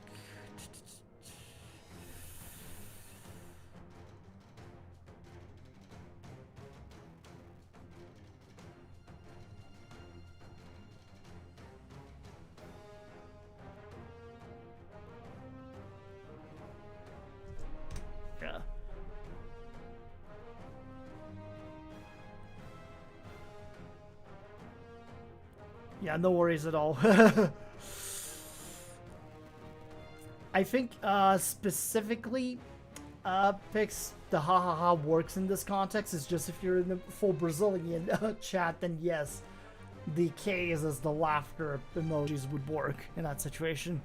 Yeah. Yeah, no worries at all. I think specifically Pix, the ha ha ha works in this context. It's just if you're in the full Brazilian chat, then yes, the K's as the laughter emojis would work in that situation.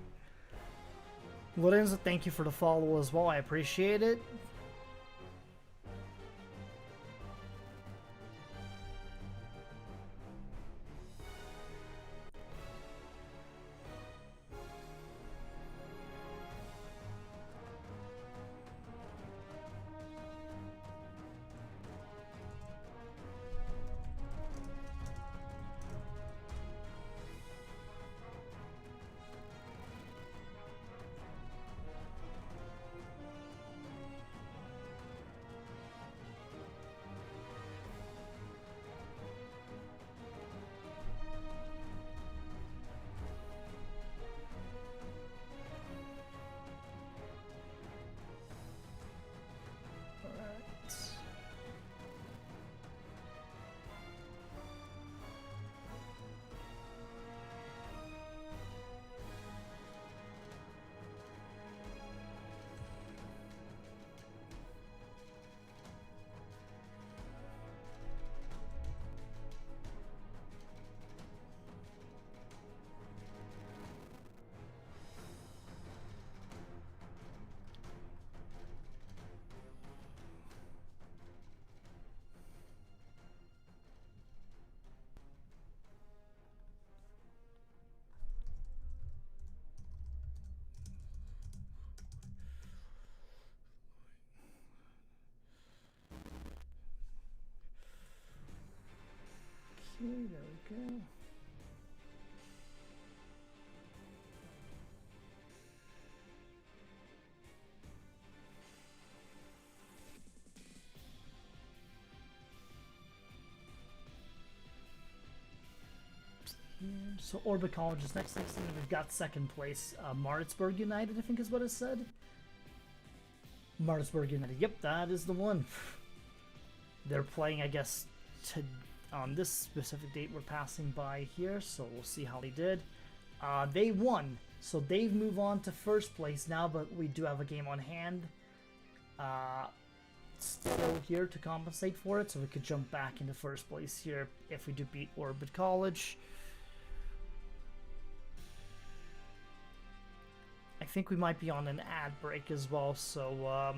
Lorenzo, thank you for the follow as well. I appreciate it. Okay, there we go. So Orbit College is next. Next thing we've got second place, Maritzburg United, I think is what it said. Maritzburg United. Yep, that is the one. They're playing, I guess, on this specific date we're passing by here, so we'll see how they did. They won, so they've moved on to first place now, but we do have a game on hand. Still here to compensate for it, so we could jump back into first place here if we do beat Orbit College. I think we might be on an ad break as well, so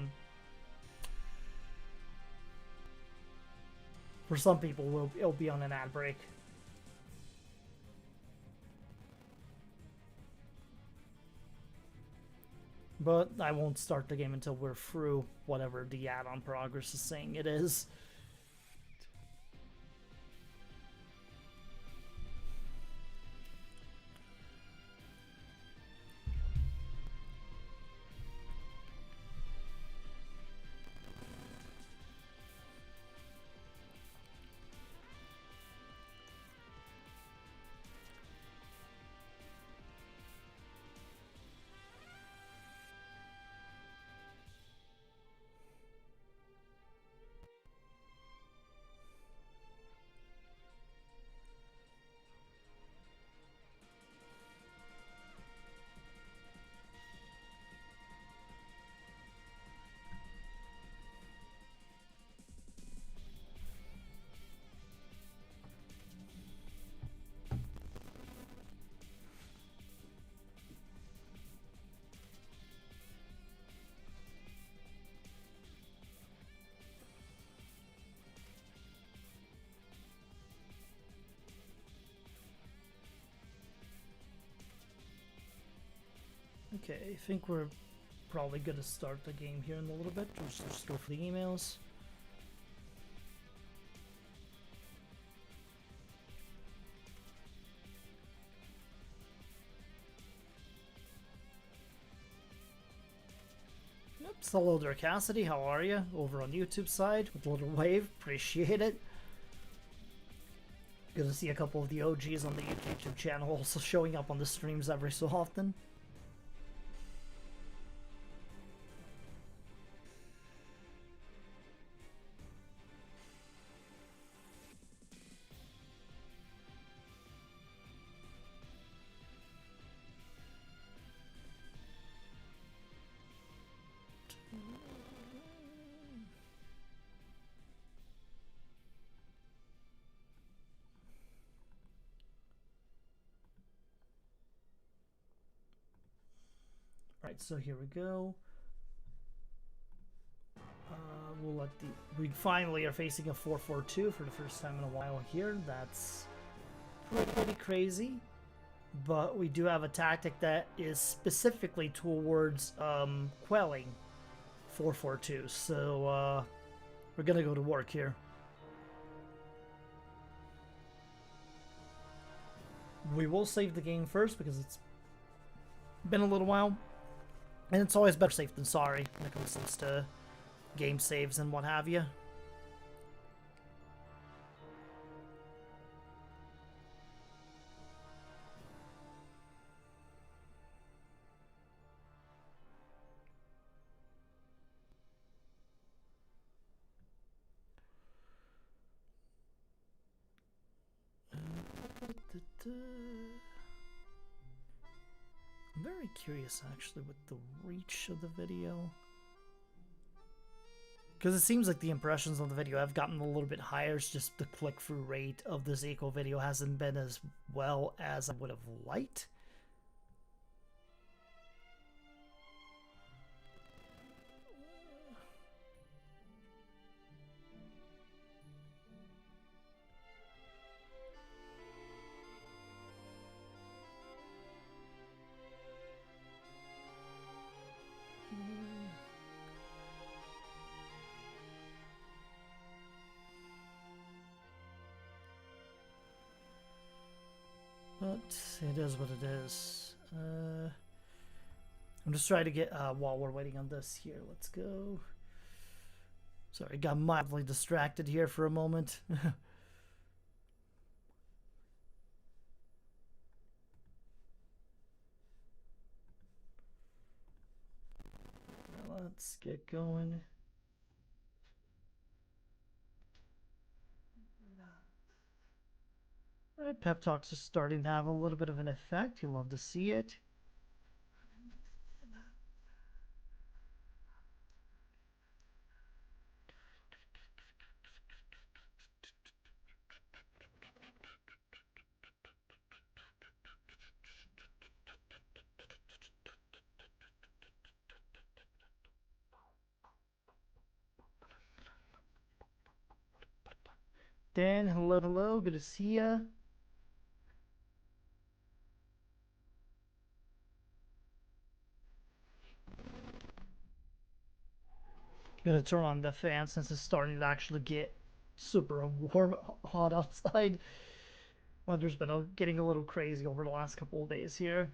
for some people it'll be on an ad break. But I won't start the game until we're through whatever the add-on progress is saying it is. Okay, I think we're probably going to start the game here in a little bit. Just go for the emails. Yep, hello there, Cassidy. How are you? Over on the YouTube side with a little wave. Appreciate it. Good to see a couple of the OGs on the YouTube channel also showing up on the streams every so often. Alright, so here we go. We'll let we finally are facing a 4-4-2 for the first time in a while here. That's pretty crazy. But we do have a tactic that is specifically towards quelling 4-4-2. So we're going to go to work here. We will save the game first because it's been a little while. And it's always better safe than sorry when it comes to game saves and what have you. I'm very curious actually with the reach of the video, because it seems like the impressions on the video have gotten a little bit higher. It's just the click-through rate of this eco video hasn't been as well as I would have liked. But it is what it is. I'm just trying to get, while we're waiting on this here, let's go. Sorry, got mildly distracted here for a moment. Let's get going. Alright, pep talks are starting to have a little bit of an effect. You love to see it. Dan, hello, hello, good to see ya. Gonna turn on the fan since it's starting to actually get super warm, hot outside. Weather's been getting a little crazy over the last couple of days here.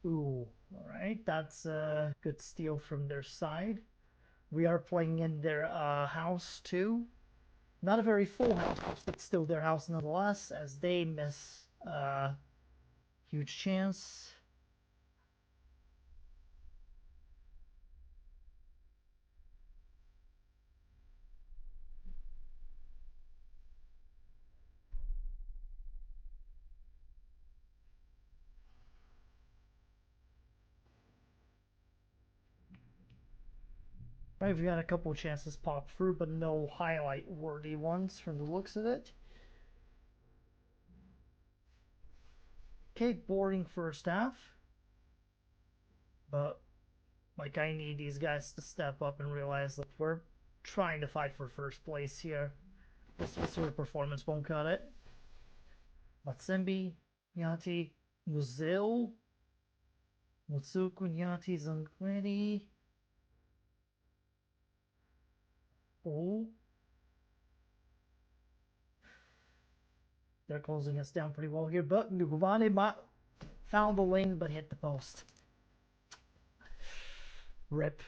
Ooh, alright, that's a good steal from their side. We are playing in their house too. Not a very full house, but still their house nonetheless, as they miss huge chance. Right, we've got a couple of chances pop through, but no highlight-worthy ones from the looks of it. Okay, boring first half. But, like, I need these guys to step up and realize that we're trying to fight for first place here. This sort of performance won't cut it. Matsembi, Nyati, Muzil, Mutsuku, Nyati, Zangueri. Oh. They're closing us down pretty well here, but Nuguvane found the lane but hit the post. Rip.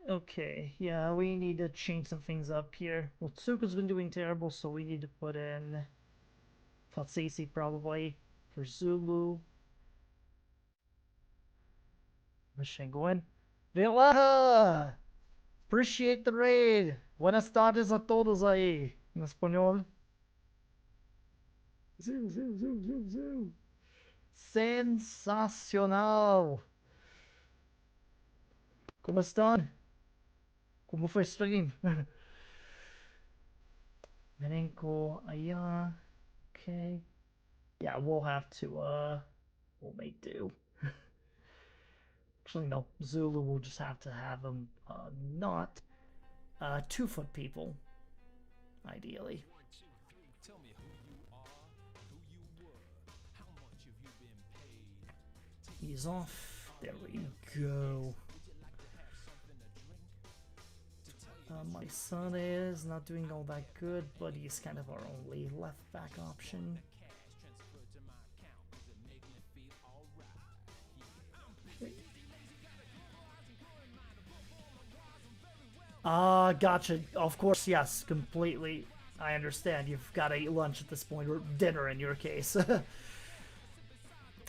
Okay, yeah, we need to change some things up here. Well, Tsuku's been doing terrible, so we need to put in Tatsisi probably for Zulu. Machine Vila! Appreciate the raid! Buenas tardes a todos aí! Em espanhol. Zoo. Sensacional! Como estão? Como foi stream? Menenko, Aya. Okay. Yeah, we'll have to, we'll make do. Actually, no. Zulu will just have to have them, not, 2-foot people. Ideally. He's off. There we go. My son is not doing all that good, but he's kind of our only left back option. Gotcha. Of course, yes, completely. I understand. You've got to eat lunch at this point, or dinner in your case.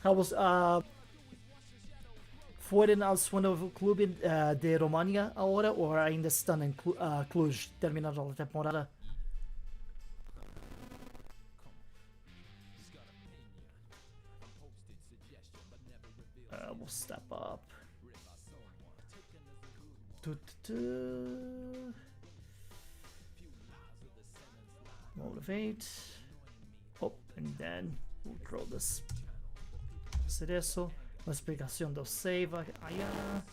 How was, Foram ao segundo clube de România agora ou ainda estão em Cluj, terminando a temporada? We'll step up. Motivate. Oh, and then we'll throw this. Hacer eso. La explicación del save allá.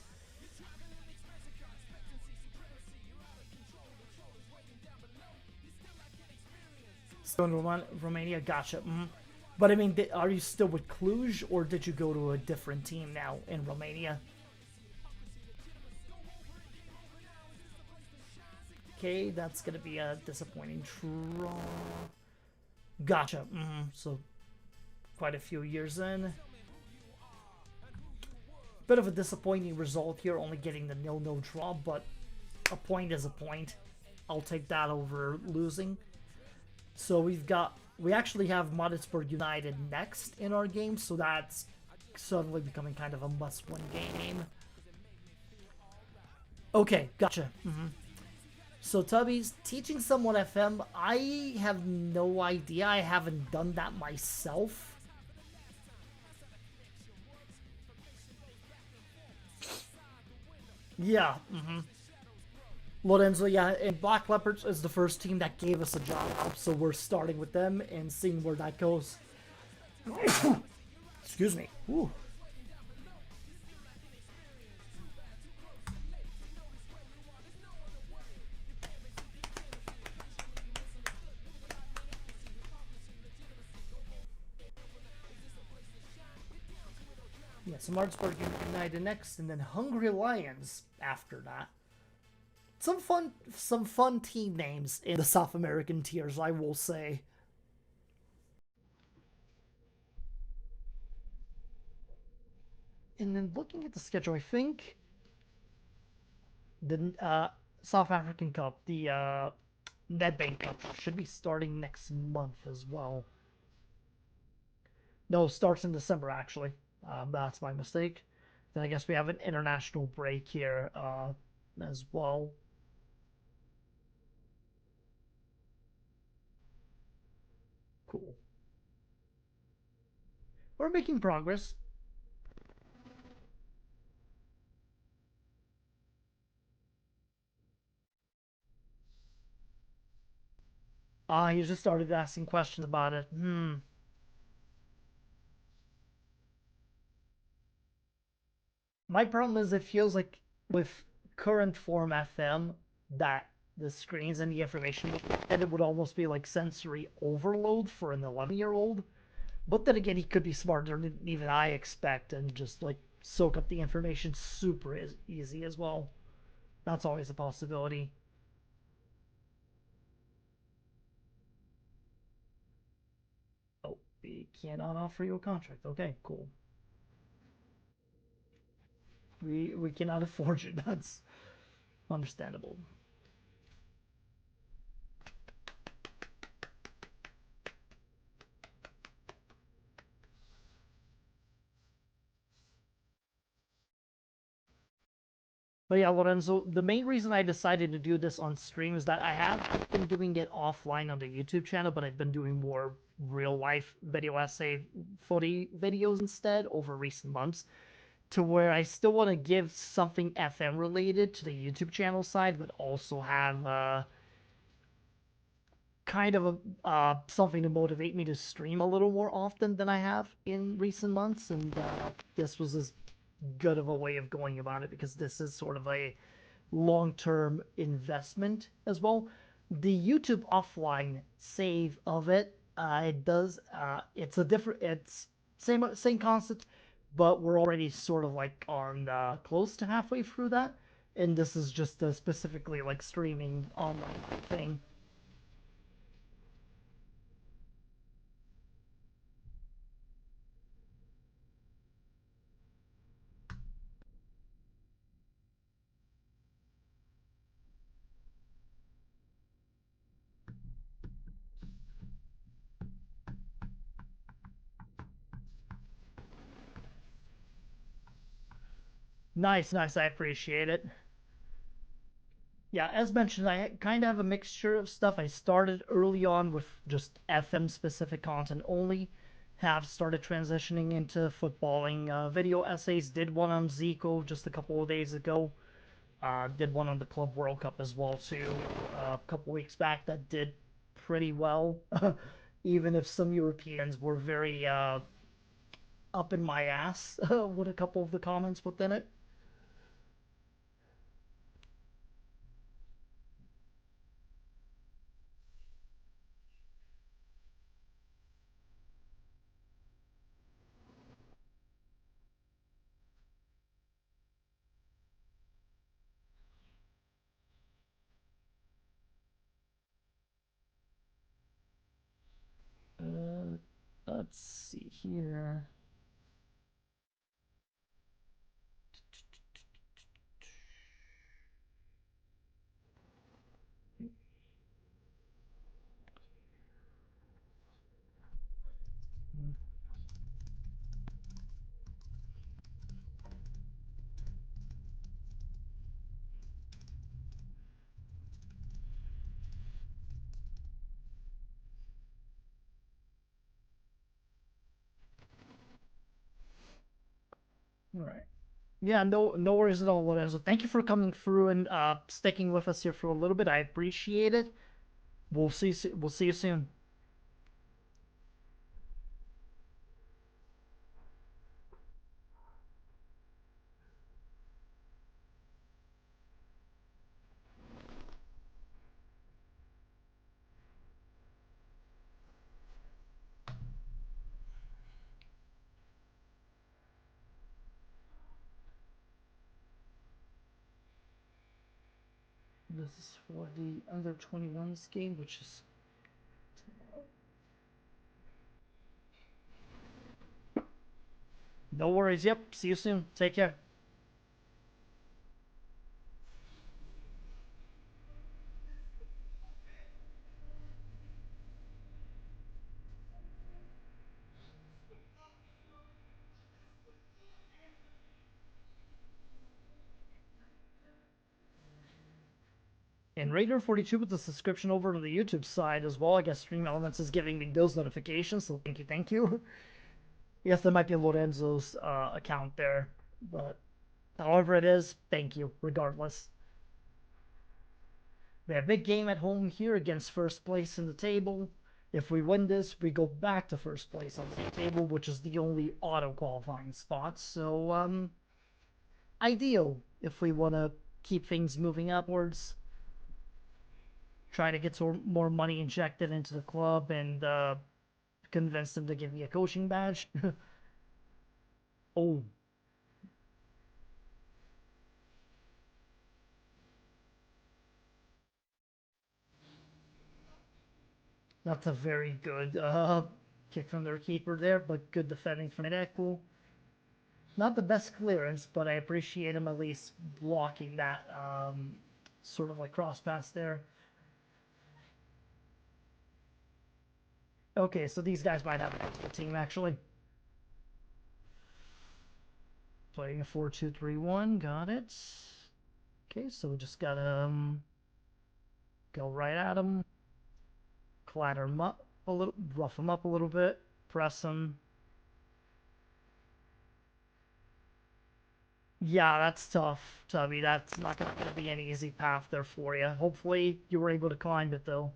Still in Romania, gotcha. But I mean, are you still with Cluj, or did you go to a different team now in Romania? Okay, that's gonna be a disappointing draw. Gotcha. So quite a few years in. Bit of a disappointing result here, only getting the 0-0 draw, but a point is a point. I'll take that over losing. So we actually have Moddisburg United next in our game, so that's suddenly becoming kind of a must-win game. Okay, gotcha. So Tubby's teaching someone FM. I have no idea. I haven't done that myself. Yeah. Lorenzo, yeah, and Black Leopards is the first team that gave us a job, so we're starting with them and seeing where that goes. Excuse me. Ooh. Yeah, so Martinsburg United next, and then Hungry Lions after that. Some fun team names in the South American tiers, I will say. And then looking at the schedule, I think the South African Cup, the Nedbank Cup, should be starting next month as well. No, starts in December actually. That's my mistake. Then I guess we have an international break here as well. Cool. We're making progress. He just started asking questions about it. My problem is it feels like with current form FM that the screens and the information and it would almost be like sensory overload for an 11-year-old. But then again, he could be smarter than even I expect and just like soak up the information super easy as well. That's always a possibility. Oh, we cannot offer you a contract. Okay, cool. We cannot afford you. That's understandable. But yeah, Lorenzo, the main reason I decided to do this on stream is that I have been doing it offline on the YouTube channel, but I've been doing more real life video essay footy videos instead over recent months, to where I still want to give something FM related to the YouTube channel side, but also have kind of something to motivate me to stream a little more often than I have in recent months, and this was as good of a way of going about it because this is sort of a long-term investment as well. The YouTube offline save of it, it does it's a different it's same concept, but we're already sort of like on close to halfway through that, and this is just specifically like streaming online thing. Nice, nice. I appreciate it. Yeah, as mentioned, I kind of have a mixture of stuff. I started early on with just FM specific content only. Have started transitioning into footballing video essays. Did one on Zico just a couple of days ago. Did one on the Club World Cup as well too. A couple weeks back that did pretty well. Even if some Europeans were very up in my ass with a couple of the comments within it. let's see here. All right. Yeah, no worries at all, Lorenzo. Thank you for coming through and sticking with us here for a little bit. I appreciate it. We'll see you soon. This is for the under 21s game, which is no worries. Yep. See you soon. Take care. And Raider42 with the subscription over to the YouTube side as well. I guess Stream Elements is giving me those notifications, so thank you, thank you. Yes, there might be Lorenzo's account there, but however it is, thank you, regardless. We have a big game at home here against first place in the table. If we win this, we go back to first place on the table, which is the only auto-qualifying spot. So, ideal if we want to keep things moving upwards. Try to get some more money injected into the club and convince them to give me a coaching badge. Oh, that's a very good kick from their keeper there, but good defending from Edeku. Not the best clearance, but I appreciate him at least blocking that sort of like cross pass there. Okay, so these guys might have an extra team actually. Playing a 4-2-3-1, got it. Okay, so we just gotta go right at him, clatter him up a little, rough him up a little bit, press him. Yeah, that's tough, Tubby. That's not gonna be an easy path there for you. Hopefully, you were able to climb it though.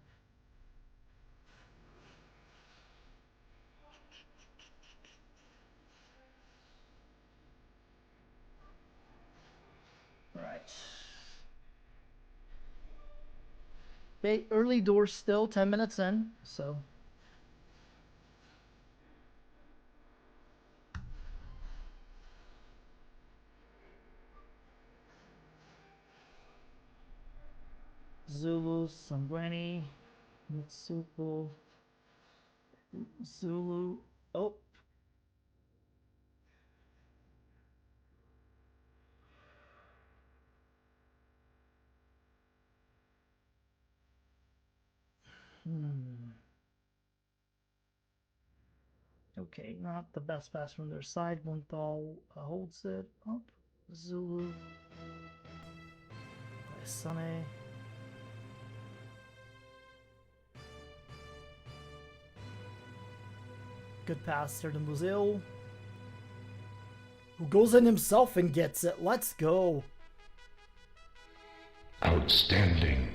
All right. Early doors still, 10 minutes in, so. Zulu, Sanguini, Mitsuko, Zulu. Oh. Okay, not the best pass from their side. Montal holds it up. Zulu. Sane. Good pass there to Muzil, who goes in himself and gets it. Let's go. Outstanding.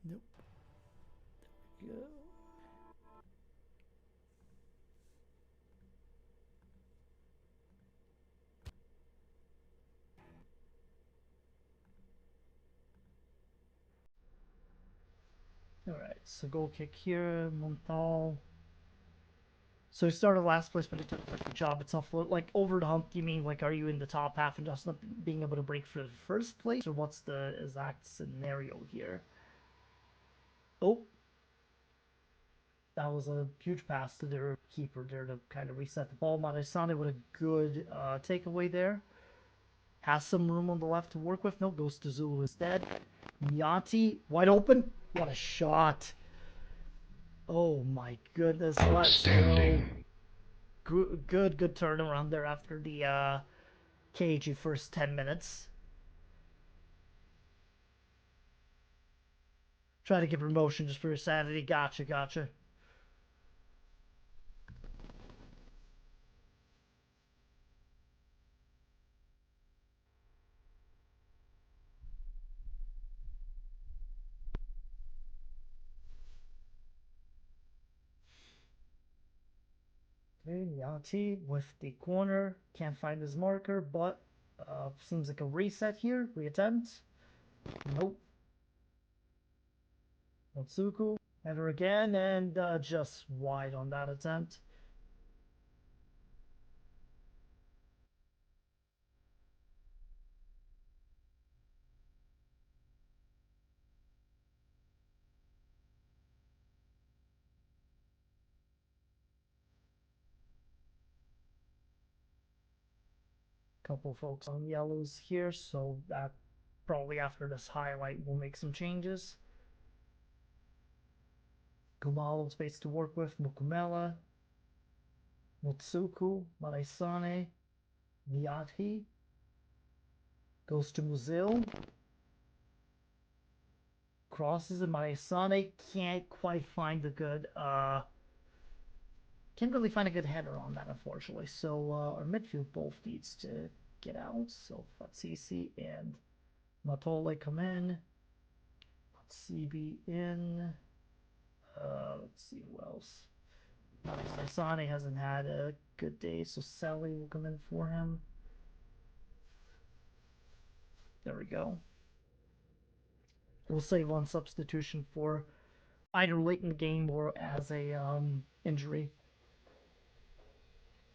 Nope. There we go. Alright, so goal kick here. Montal So he started last place, but he took the job itself. Like over the hump, do you mean like are you in the top half and just not being able to break for the first place, or what's the exact scenario here? Oh, that was a huge pass to their keeper there to kind of reset the ball. Marisane with a good takeaway there. Has some room on the left to work with. No, goes to Zulu instead. Nyati, wide open. What a shot. Oh my goodness. Let's go. Outstanding. Good turnaround there after the cagey first 10 minutes. Try to give promotion just for your sanity. Gotcha, gotcha. Okay, Nyati with the corner. Can't find his marker, but seems like a reset here. Reattempt. Nope. Otsuku. Header again, and just wide on that attempt. Couple folks on yellows here, so that probably after this highlight we'll make some changes. Kumalo space to work with. Mukumela. Mutsuku. Maraisane. Nyati. Goes to Muzil. Crosses and Maraisane can't quite find a good can't really find a good header on that, unfortunately. So our midfield both needs to get out. So Fatsisi and Matole come in. CB in. Let's see who else. Sane hasn't had a good day, so Sally will come in for him. There we go. We'll save on substitution for either late in the game or as a injury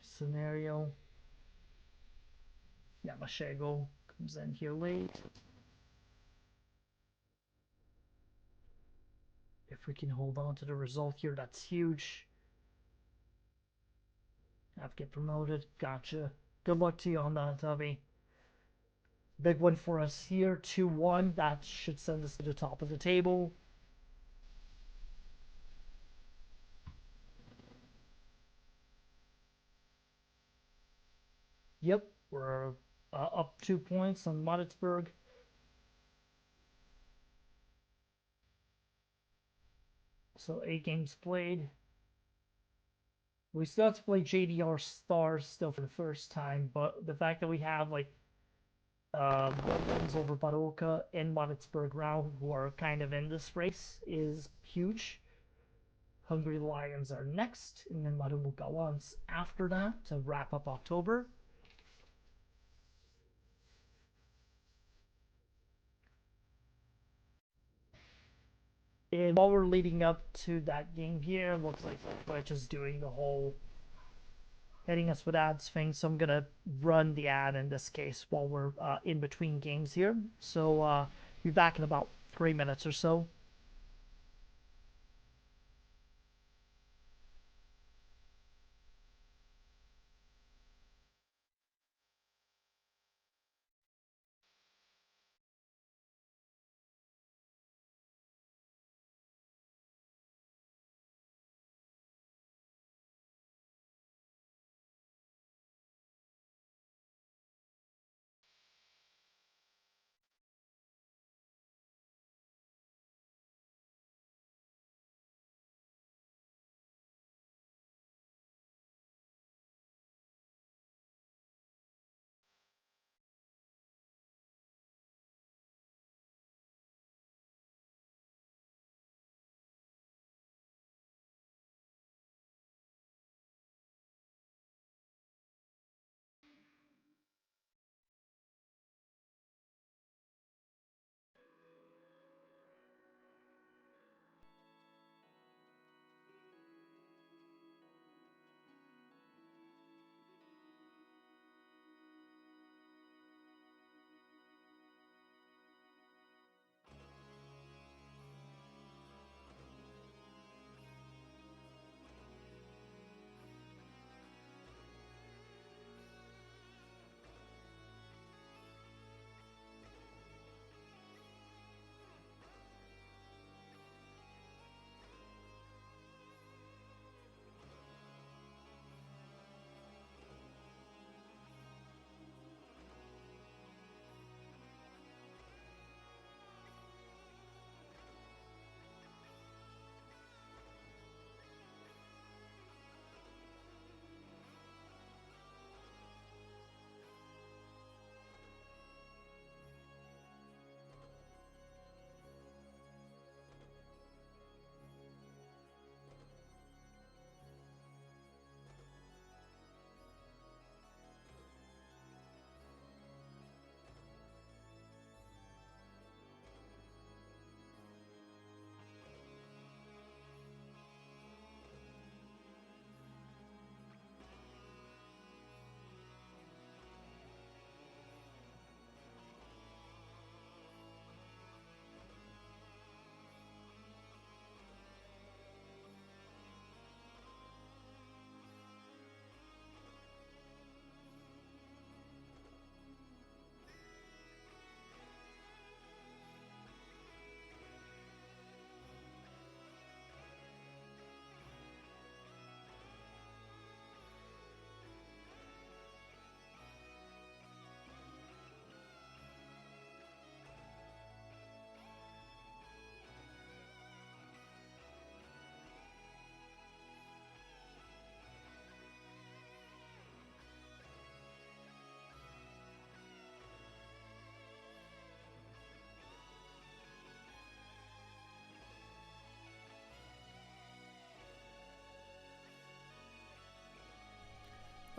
scenario. Yamashego comes in here late. If we can hold on to the result here, that's huge. Have to get promoted. Gotcha. Good luck to you on that, Tubby. Big win for us here. 2-1. That should send us to the top of the table. Yep, we're up 2 points on Maritzburg. So 8 games played. We still have to play JDR Stars still for the first time, but the fact that we have like wins over Baroka and Maritzburg now, who are kind of in this race, is huge. Hungry Lions are next, and then Marumu Gallants after that to wrap up October. And while we're leading up to that game here, looks like Twitch is doing the whole hitting us with ads thing, so I'm gonna run the ad in this case while we're in between games here. So be back in about 3 minutes or so.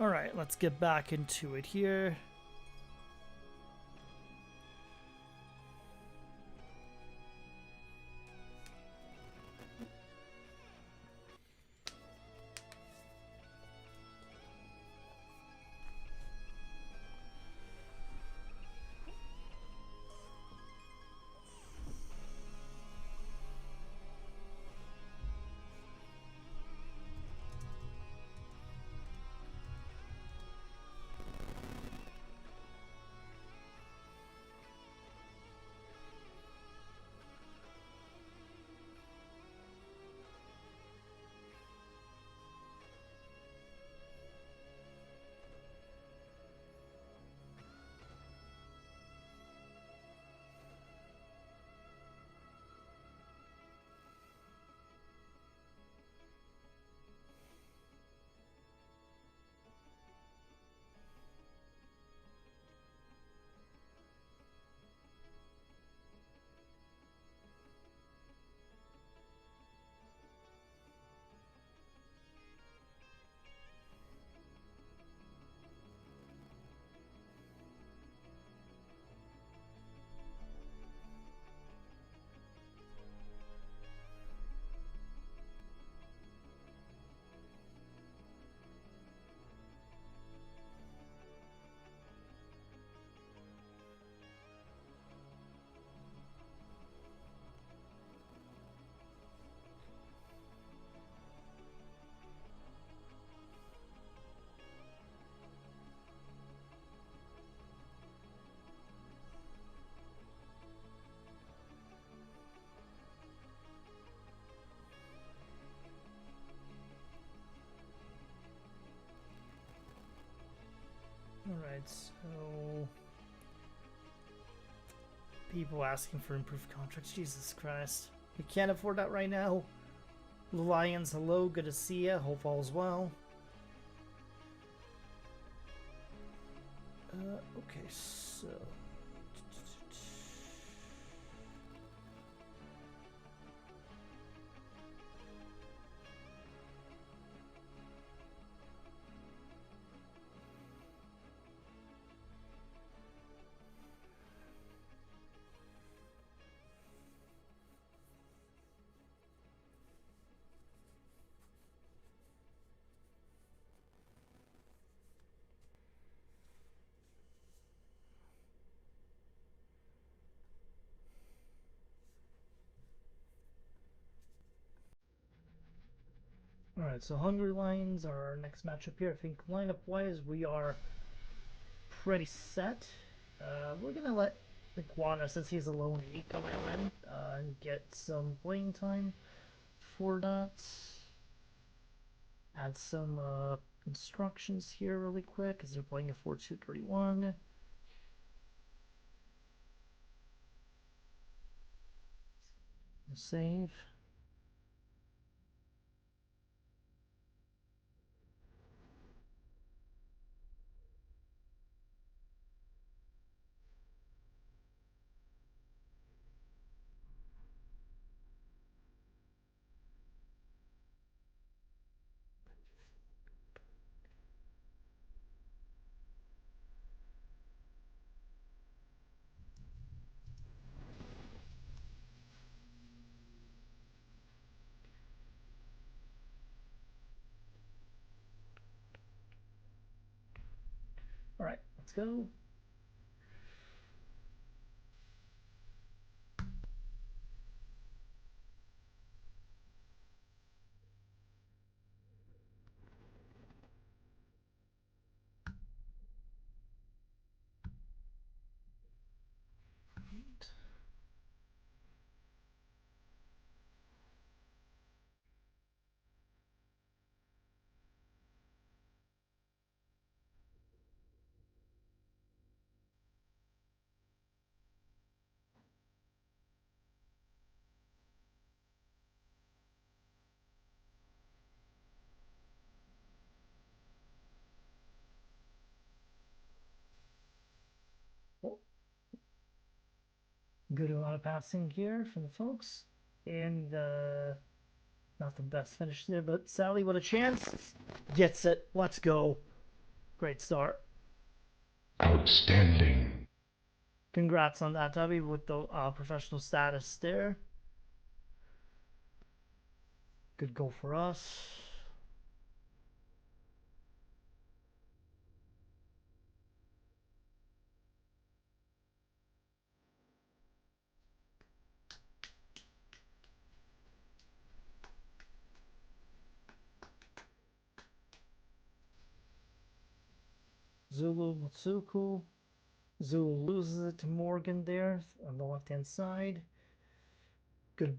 Alright, let's get back into it here. Alright, so people asking for improved contracts. Jesus Christ. We can't afford that right now. The Lions, hello, good to see ya. Hope all's well. Okay, so alright, so Hungry Lions are our next matchup here. I think lineup wise we are pretty set. We're gonna let Iguana, since he's a lone E, come in and get some playing time for that. Add some instructions here really quick as they're playing a 4-2-3-1. Save. Alright, let's go. Oh, good amount of passing here from the folks. And not the best finish there, but Sally, what a chance. Gets it. Let's go. Great start. Outstanding. Congrats on that, Tubby, with the professional status there. Good goal for us. Zulu Mutsuku. Zulu loses it to Morgan there on the left-hand side. Good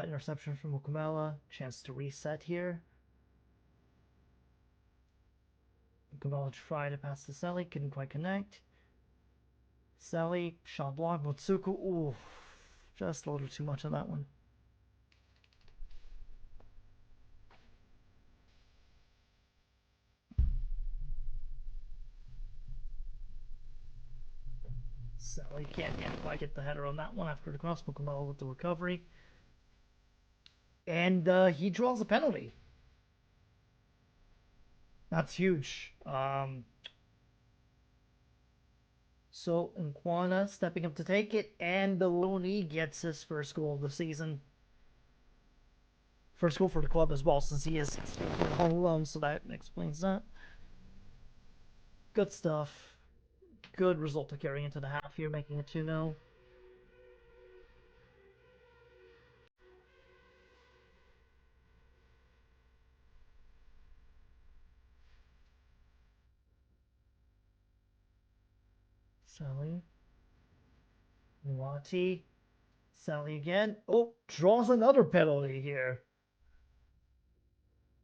interception from Mukamela. Chance to reset here. Mukamela tried to pass to Sally. Couldn't quite connect. Sally, shot block. Mutsuku. Ooh, just a little too much on that one. Sally can't quite get the header on that one after the cross. Mukamela with the recovery. And he draws a penalty. That's huge. So Nkwana stepping up to take it, and the Looney gets his first goal of the season. First goal for the club as well, since he is home alone, so that explains that. Good stuff. Good result to carry into the half here, making it 2-0. Sally. Wati. Sally again. Oh, draws another penalty here.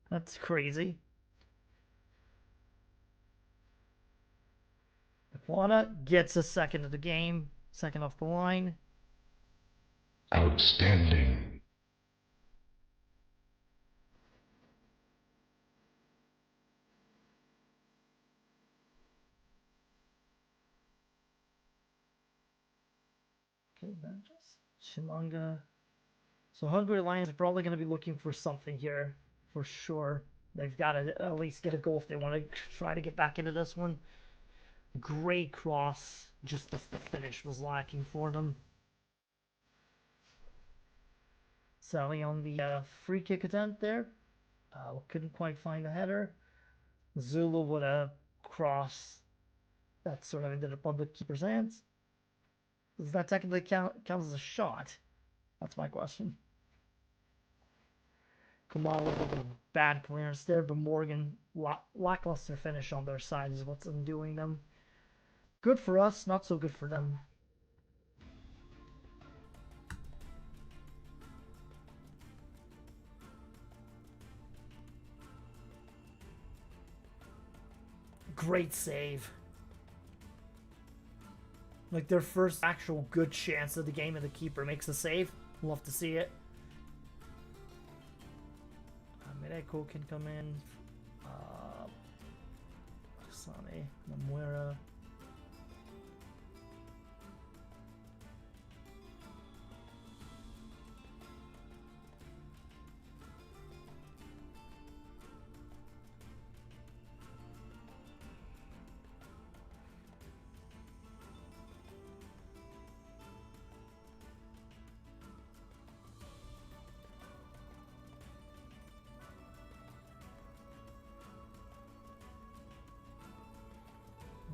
That's crazy. Nkwana gets a second of the game. Second off the line. Outstanding. Okay, matches. Chimanga. So Hungry Lions are probably going to be looking for something here, for sure. They've got to at least get a goal if they want to try to get back into this one. Great cross, just the finish was lacking for them. Sally on the free kick attempt there. Couldn't quite find the header. Zulu with a cross that sort of ended up on the keeper's hands. Does that technically count as a shot? That's my question. Kamala with a bad clearance there, but Morgan, lackluster finish on their side is what's undoing them. Good for us, not so good for them. Great save. Like their first actual good chance of the game, and the keeper makes a save. Love to see it. Mireko can come in. Sane, Namuera.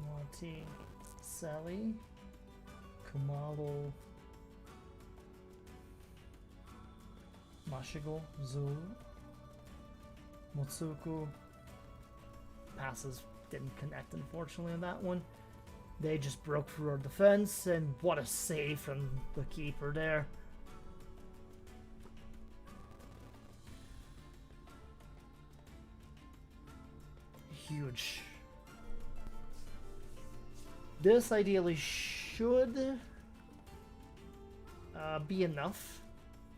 Monty, Sally, Kumalo, Mashigo, Zulu, Motsuku. Passes didn't connect, unfortunately, on that one. They just broke through our defense, and what a save from the keeper there. Huge. This ideally should be enough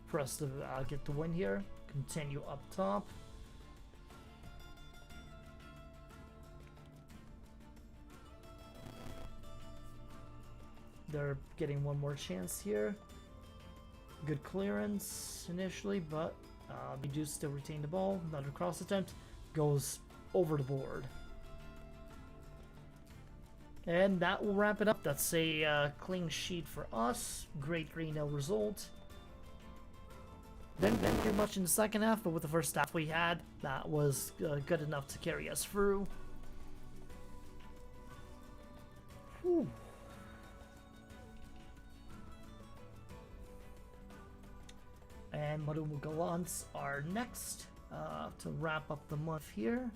for us to get the win here. Continue up top. They're getting one more chance here. Good clearance initially, but we do still retain the ball. Another cross attempt goes over the board. And that will wrap it up. That's a clean sheet for us. Great 3-0 result. Didn't do much in the second half, but with the first half we had, that was good enough to carry us through. Whew. And Marumu Gallants are next to wrap up the month here.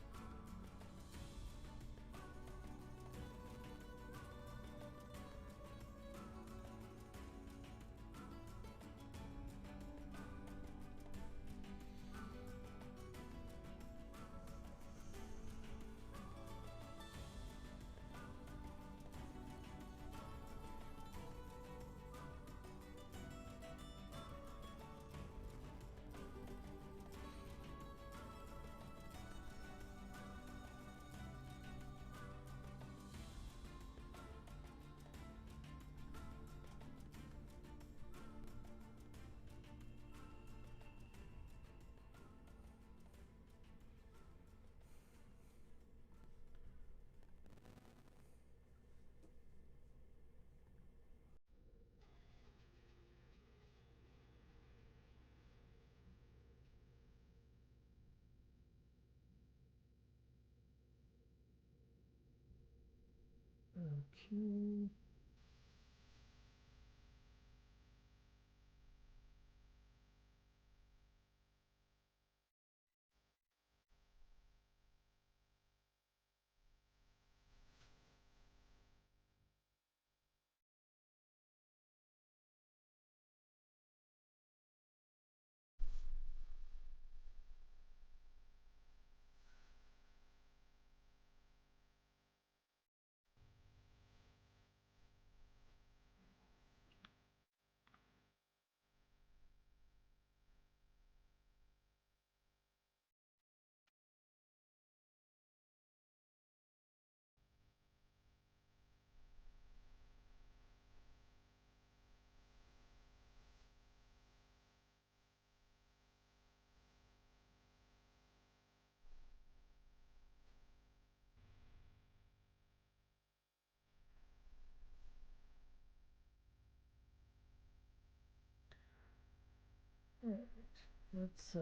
Okay. Let's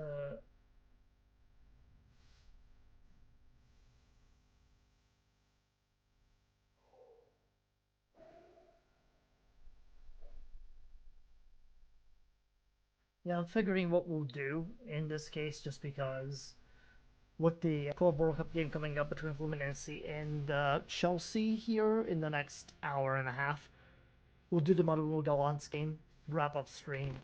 yeah, I'm figuring what we'll do in this case, just because with the Club World Cup game coming up between Fluminense and Chelsea here in the next hour and a half, we'll do the Marumo Gallants game, wrap up stream,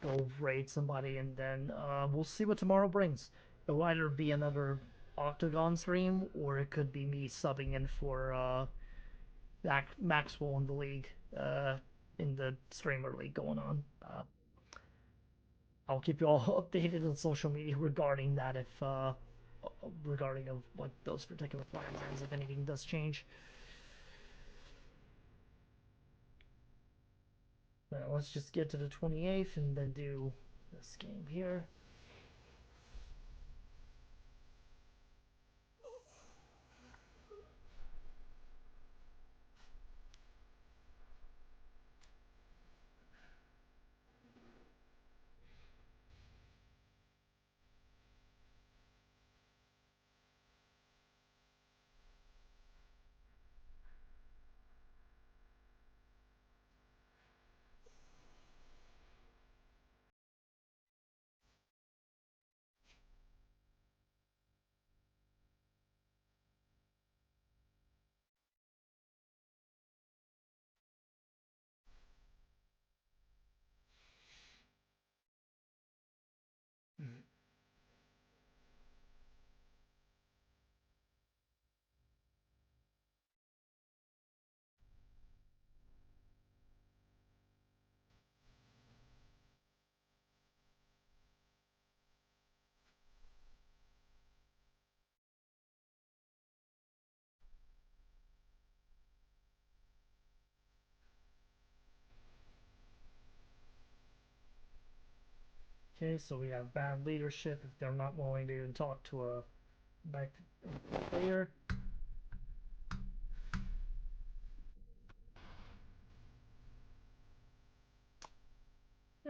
go raid somebody, and then we'll see what tomorrow brings. It'll either be another Octagon stream, or it could be me subbing in for Maxwell in the league, in the streamer league going on. I'll keep you all updated on social media regarding that, if regarding of what those particular plans, if anything does change. Now let's just get to the 28th and then do this game here. Okay, so we have bad leadership if they're not willing to even talk to a back player.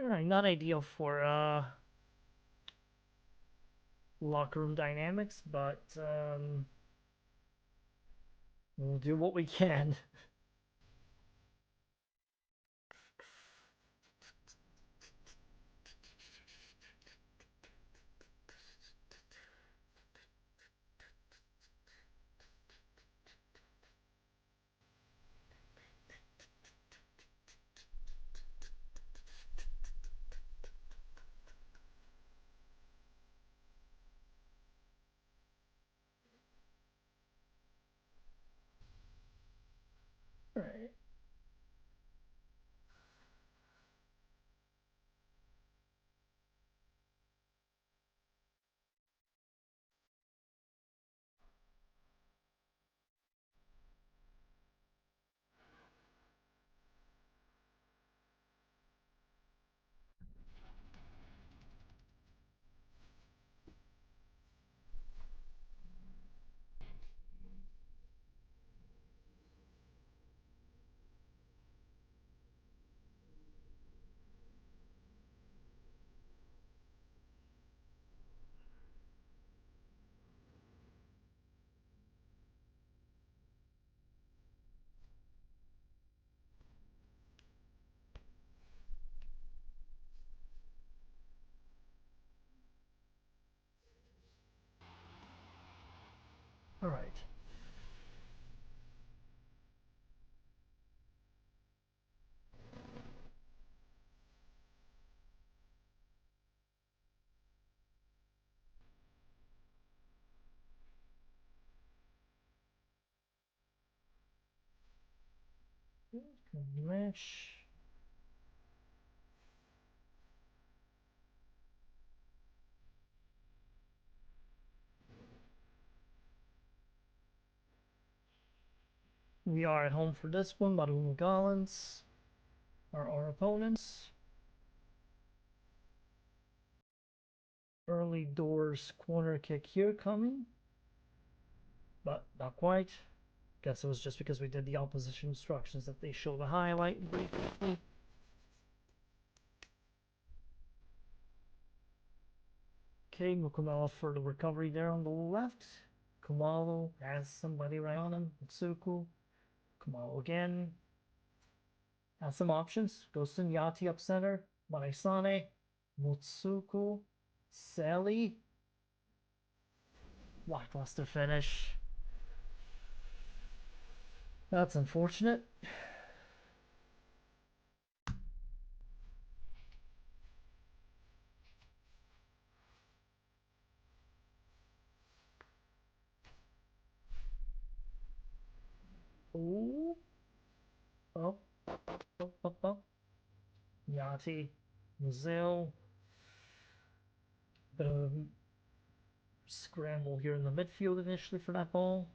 Alright, not ideal for locker room dynamics, but we'll do what we can. Alright. Alright. Mesh. We are at home for this one, Maroon Gallants are our opponents. Early doors corner kick here coming, but not quite. Guess it was just because we did the opposition instructions that they show the highlight briefly. Okay, Mukumala for the recovery there on the left. Kumalo has somebody right on him. Mitsuku. Kumalo again. Has some options. Goes to Nyati up center. Marisane. Mutsuku. Sally. Lackluster finish. That's unfortunate. Ooh. Up. Up. Nyati. Brazil. Bit of a scramble here in the midfield initially for that ball.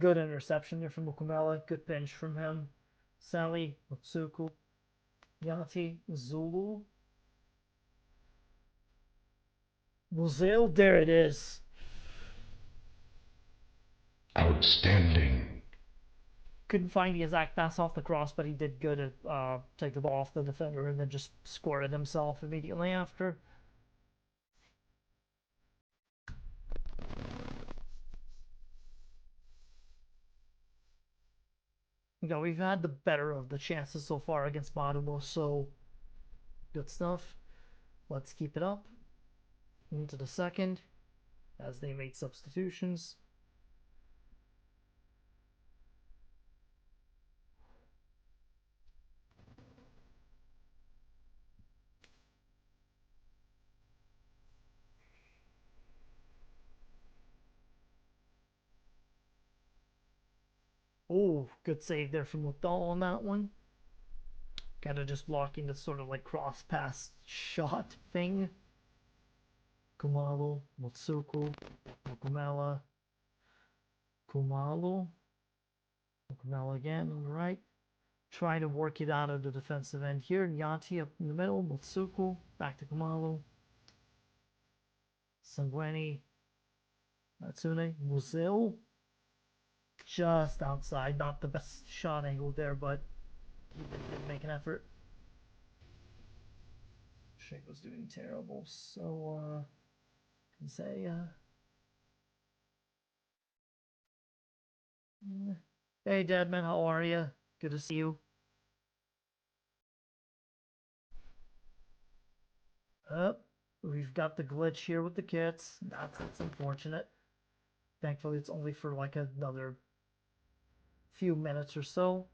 Good interception there from Mukumela. Good pinch from him. Sally, Mutsuku, Yati, Zulu. Brazil, there it is. Outstanding. Couldn't find the exact pass off the cross, but he did good at take the ball off the defender and then just scored it himself immediately after. You know, we've had the better of the chances so far against Marumo, so good stuff. Let's keep it up. Into the second, as they made substitutions. Oh, good save there from Luthdal on that one. Kind of just blocking the sort of like cross pass shot thing. Kumalo, Mutsuku, Mokumela, Kumalo, Mokumela again on the right. Trying to work it out of the defensive end here. Nyati up in the middle, Mutsuku, back to Kumalo. Sangweni, Natsune, Muzil. just outside. Not the best shot angle there, but he did make an effort. Shake was doing terrible, so can say hey Deadman, how are you? Good to see you. Up, we've got the glitch here with the kits. That's unfortunate. Thankfully, it's only for like another few minutes or so.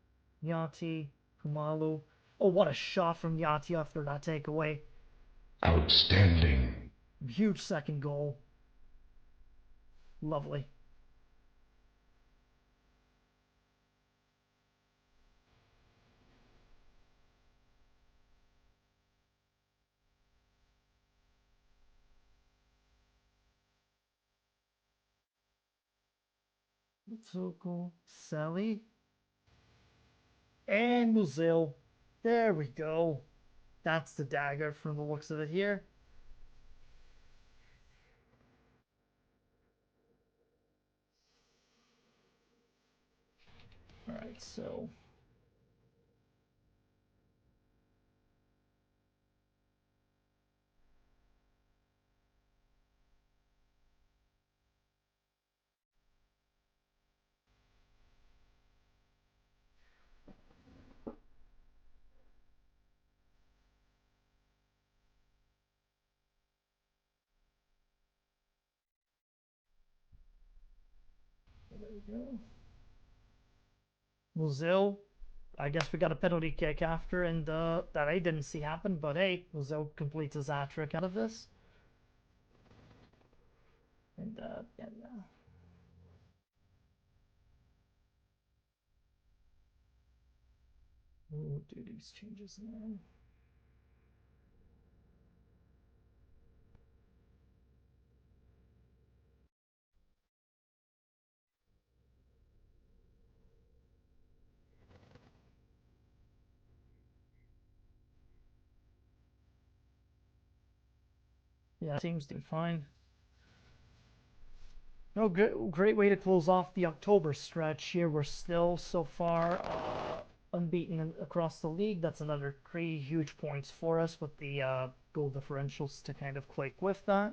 Yati, Kumalu. Oh, what a shot from Yati after that takeaway. Outstanding. Huge second goal. Lovely. So cool. Sally. And Muzil. There we go. That's the dagger from the looks of it here. Alright, so there we go. Muzil. I guess we got a penalty kick after, and that I didn't see happen, but hey, Muzil completes his hat trick out of this. And yeah. Ooh, do these changes now. Yeah, seems to be fine. No, great way to close off the October stretch here. We're still so far unbeaten across the league. That's another 3 huge points for us with the goal differentials to kind of click with that.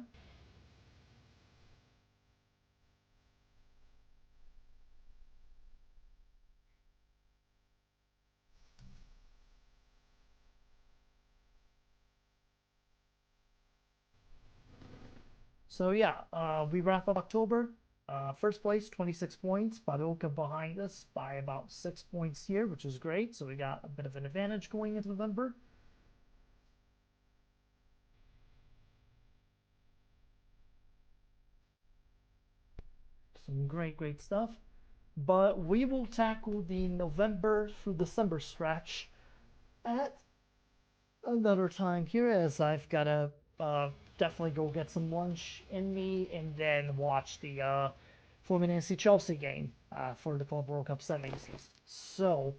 So yeah, we wrap up October. First place, 26 points. Paducah behind us by about 6 points here, which is great. So we got a bit of an advantage going into November. Some great stuff. But we will tackle the November through December stretch at another time here, as I've got to definitely go get some lunch in me and then watch the Fluminense Chelsea game for the Club World Cup semis. So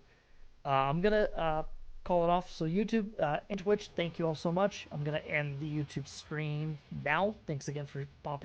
I'm gonna call it off. So YouTube and Twitch, thank you all so much. I'm gonna end the YouTube stream now. Thanks again for popping.